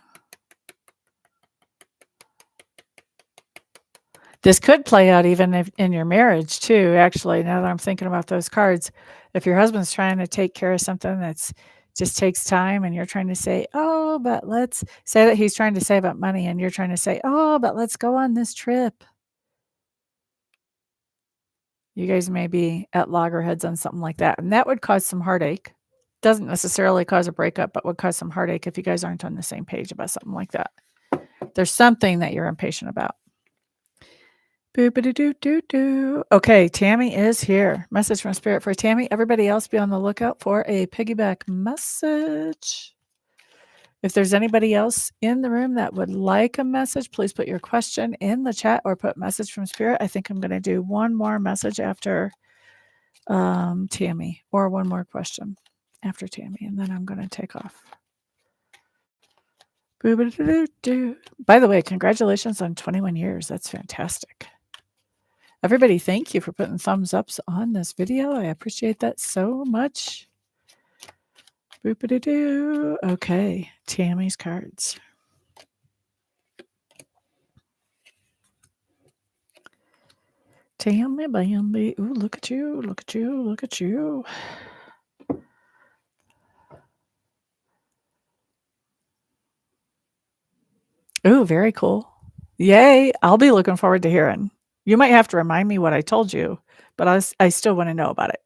S1: This could play out even if in your marriage too, actually, now that I'm thinking about those cards. If your husband's trying to take care of something that's just takes time and you're trying to say, "Oh, but let's" say that he's trying to save up money and you're trying to say, "Oh, but let's go on this trip." You guys may be at loggerheads on something like that, and that would cause some heartache. Doesn't necessarily cause a breakup, but would cause some heartache if you guys aren't on the same page about something like that. There's something that you're impatient about. Boop-a-doo-doo-doo-doo. Okay, Tammy is here. Message from Spirit for Tammy. Everybody else be on the lookout for a piggyback message. If there's anybody else in the room that would like a message, please put your question in the chat or put message from Spirit. I think I'm going to do one more message after Tammy, or one more question after Tammy, and then I'm going to take off. Boop-a-doo-doo-doo. By the way, congratulations on 21 years. That's fantastic. Everybody, thank you for putting thumbs ups on this video. I appreciate that so much. Boop-a-doo-doo. Okay, Tammy's cards. Tammy Bambi. Ooh, look at you, look at you, look at you. Ooh, very cool. Yay, I'll be looking forward to hearing. You might have to remind me what I told you, but I still want to know about it.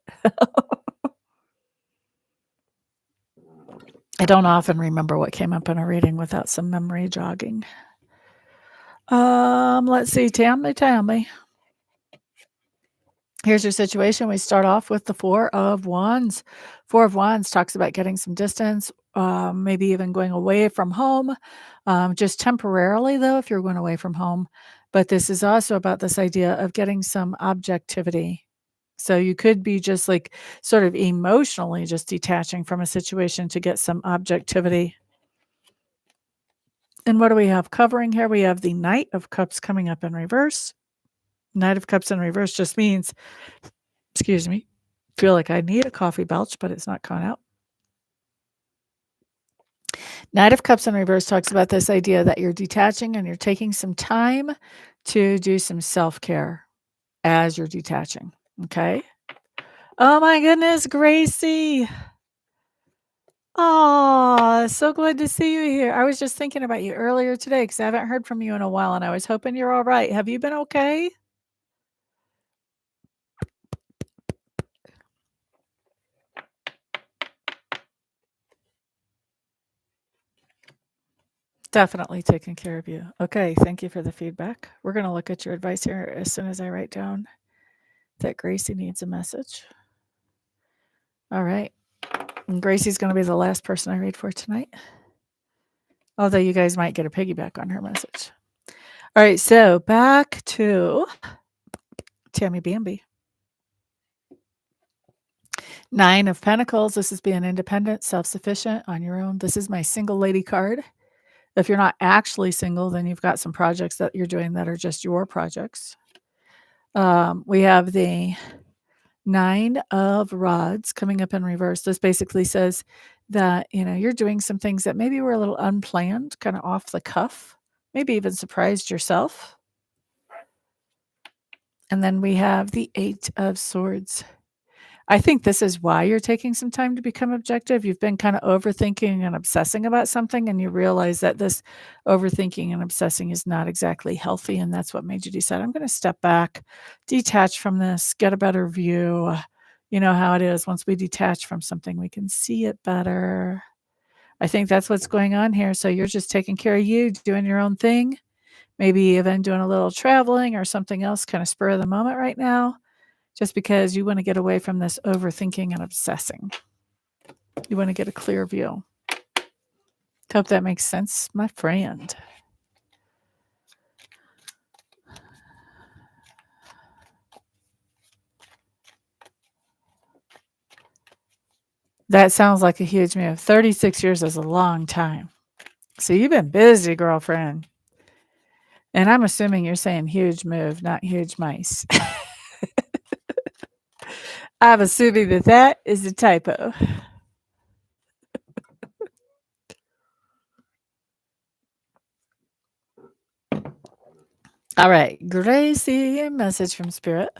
S1: I don't often remember what came up in a reading without some memory jogging. Let's see, Tammy. Here's your situation. We start off with the Four of Wands. Four of Wands talks about getting some distance, maybe even going away from home, just temporarily, though, if you're going away from home. But this is also about this idea of getting some objectivity. So you could be just like sort of emotionally just detaching from a situation to get some objectivity. And what do we have covering here? We have the Knight of Cups coming up in reverse. Knight of Cups in reverse just means, excuse me, feel like I need a coffee belch, but it's not coming out. Knight of Cups in reverse talks about this idea that you're detaching and you're taking some time to do some self-care as you're detaching. Okay. Oh my goodness, Gracie. Oh, so glad to see you here. I was just thinking about you earlier today because I haven't heard from you in a while and I was hoping you're all right. Have you been okay? Definitely taking care of you. Okay, thank you for the feedback. We're going to look at your advice here as soon as I write down that Gracie needs a message. All right. And Gracie's going to be the last person I read for tonight. Although you guys might get a piggyback on her message. All right, so back to Tammy Bambi. Nine of Pentacles. This is being independent, self-sufficient, on your own. This is my single lady card. If you're not actually single, then you've got some projects that you're doing that are just your projects. We have the Nine of Rods coming up in reverse. This basically says that, you're doing some things that maybe were a little unplanned, kind of off the cuff, maybe even surprised yourself. And then we have the Eight of Swords. I think this is why you're taking some time to become objective. You've been kind of overthinking and obsessing about something, and you realize that this overthinking and obsessing is not exactly healthy, and that's what made you decide, I'm going to step back, detach from this, get a better view, You know how it is. Once we detach from something, we can see it better. I think that's what's going on here. So you're just taking care of you, doing your own thing, maybe even doing a little traveling or something else, kind of spur of the moment right now, just because you want to get away from this overthinking and obsessing. You want to get a clear view. Hope that makes sense, my friend. That sounds like a huge move. 36 years is a long time. So you've been busy, girlfriend. And I'm assuming you're saying huge move, not huge mice. I'm assuming that that is a typo. All right, Gracie, message from Spirit.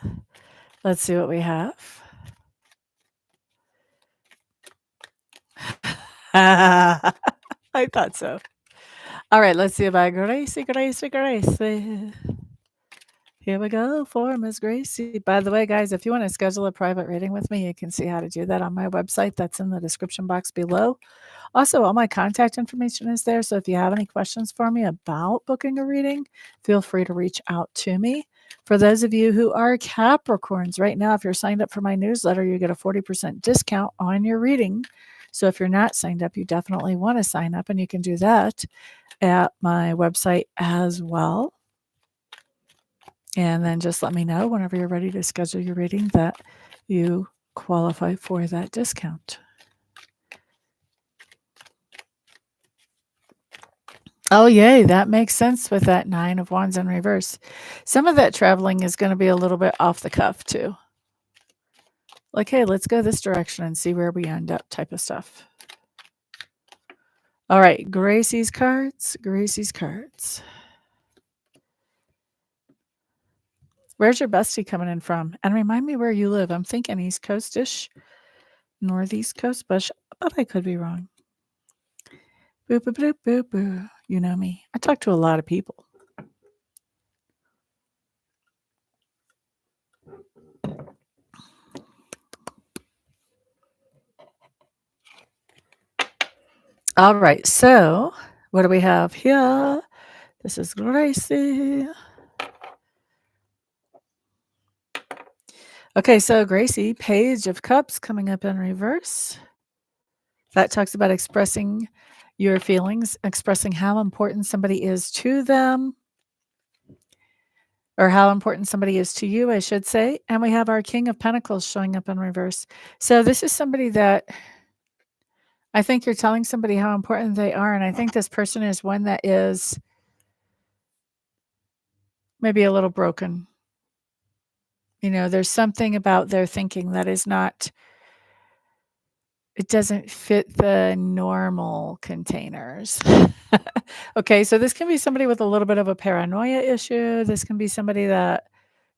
S1: Let's see what we have. I thought so. All right, let's see about Gracie. Here we go for Miss Gracie. By the way, guys, if you want to schedule a private reading with me, you can see how to do that on my website. That's in the description box below. Also, all my contact information is there. So if you have any questions for me about booking a reading, feel free to reach out to me. For those of you who are Capricorns, right now, if you're signed up for my newsletter, you get a 40% discount on your reading. So if you're not signed up, you definitely want to sign up, and you can do that at my website as well. And then just let me know whenever you're ready to schedule your reading that you qualify for that discount. Oh, yay. That makes sense with that 9 of Wands in reverse. Some of that traveling is going to be a little bit off the cuff, too. Like, hey, let's go this direction and see where we end up type of stuff. All right, Gracie's cards. Where's your bestie coming in from? And remind me where you live. I'm thinking East Coast-ish, Northeast Coast, but I could be wrong. Boop, boop, boop, boop, boop. You know me. I talk to a lot of people. All right, so what do we have here? This is Gracie. Okay, so Gracie, Page of Cups coming up in reverse. That talks about expressing your feelings, expressing how important somebody is to them, or how important somebody is to you, I should say. And we have our King of Pentacles showing up in reverse. So this is somebody that I think you're telling somebody how important they are. And I think this person is one that is maybe a little broken. You know, there's something about their thinking that is not, it doesn't fit the normal containers. Okay, so this can be somebody with a little bit of a paranoia issue. This can be somebody that,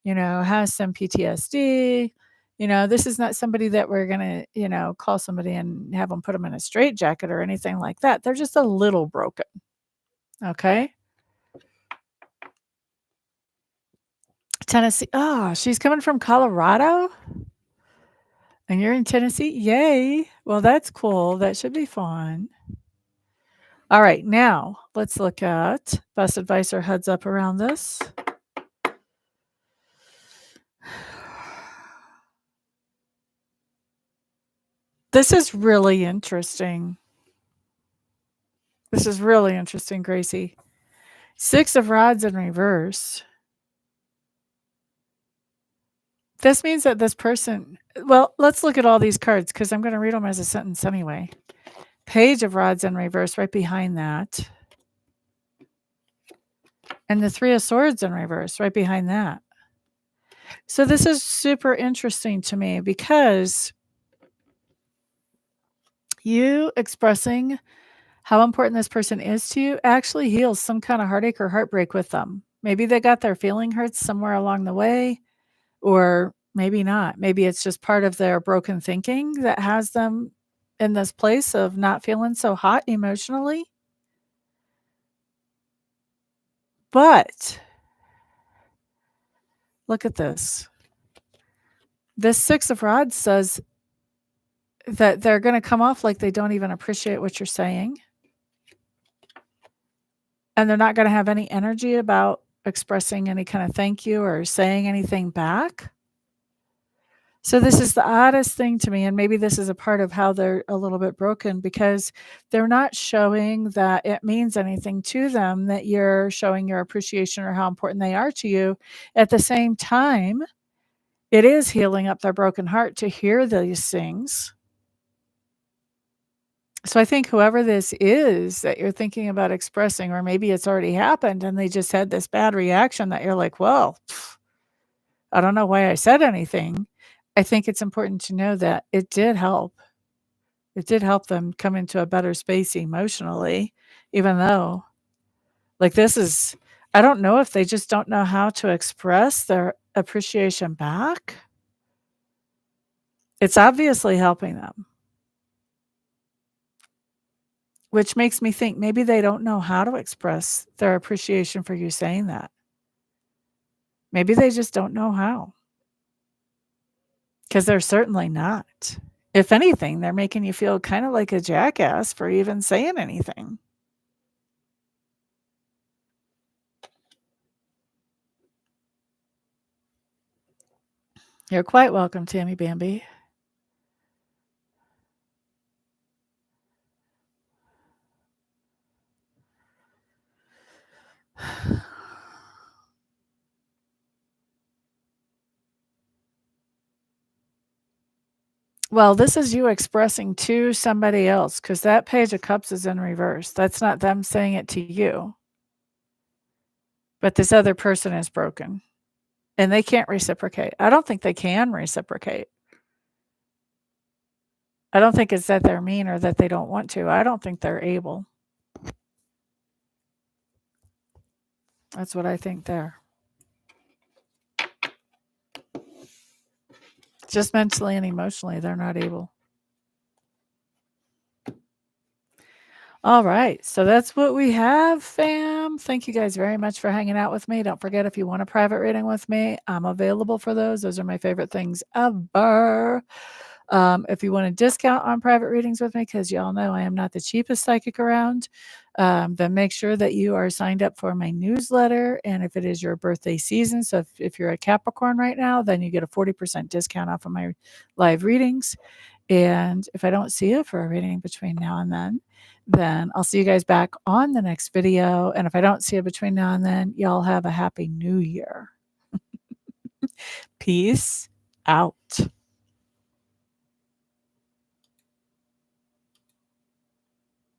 S1: you know, has some PTSD. You know, this is not somebody that we're going to, you know, call somebody and have them put them in a straitjacket or anything like that. They're just a little broken. Okay. Tennessee. Oh, she's coming from Colorado and you're in Tennessee. Yay. Well, that's cool. That should be fun. All right. Now let's look at best advice or heads up around this. This is really interesting. Gracie. 6 of Rods in reverse. This means that this person, well, let's look at all these cards because I'm going to read them as a sentence anyway. Page of Rods in reverse right behind that. And the 3 of Swords in reverse right behind that. So this is super interesting to me because you expressing how important this person is to you actually heals some kind of heartache or heartbreak with them. Maybe they got their feeling hurt somewhere along the way, or maybe not. Maybe it's just part of their broken thinking that has them in this place of not feeling so hot emotionally. But look at this. This Six of Rods says that they're going to come off like they don't even appreciate what you're saying. And they're not going to have any energy about expressing any kind of thank you or saying anything back. So this is the oddest thing to me, and maybe this is a part of how they're a little bit broken, because they're not showing that it means anything to them, that you're showing your appreciation or how important they are to you. At the same time, it is healing up their broken heart to hear these things. So I think whoever this is that you're thinking about expressing, or maybe it's already happened and they just had this bad reaction that you're like, well, I don't know why I said anything. I think it's important to know that it did help. It did help them come into a better space emotionally, even though, like, this is, I don't know if they just don't know how to express their appreciation back. It's obviously helping them, which makes me think maybe they don't know how to express their appreciation for you saying that. Maybe they just don't know how, because they're certainly not. If anything, they're making you feel kind of like a jackass for even saying anything. You're quite welcome, Tammy Bambi. Well, this is you expressing to somebody else, because that Page of Cups is in reverse. That's not them saying it to you. But this other person is broken, and they can't reciprocate. I don't think they can reciprocate. I don't think it's that they're mean or that they don't want to. I don't think they're able. That's what I think there. Just mentally and emotionally, they're not able. All right. So that's what we have, fam. Thank you guys very much for hanging out with me. Don't forget, if you want a private reading with me, I'm available for those. Those are my favorite things ever. If you want a discount on private readings with me, because y'all know I am not the cheapest psychic around, then make sure that you are signed up for my newsletter. And if it is your birthday season, so if you're a Capricorn right now, then you get a 40% discount off of my live readings. And if I don't see you for a reading between now and then I'll see you guys back on the next video. And if I don't see you between now and then, y'all have a happy new year. Peace out.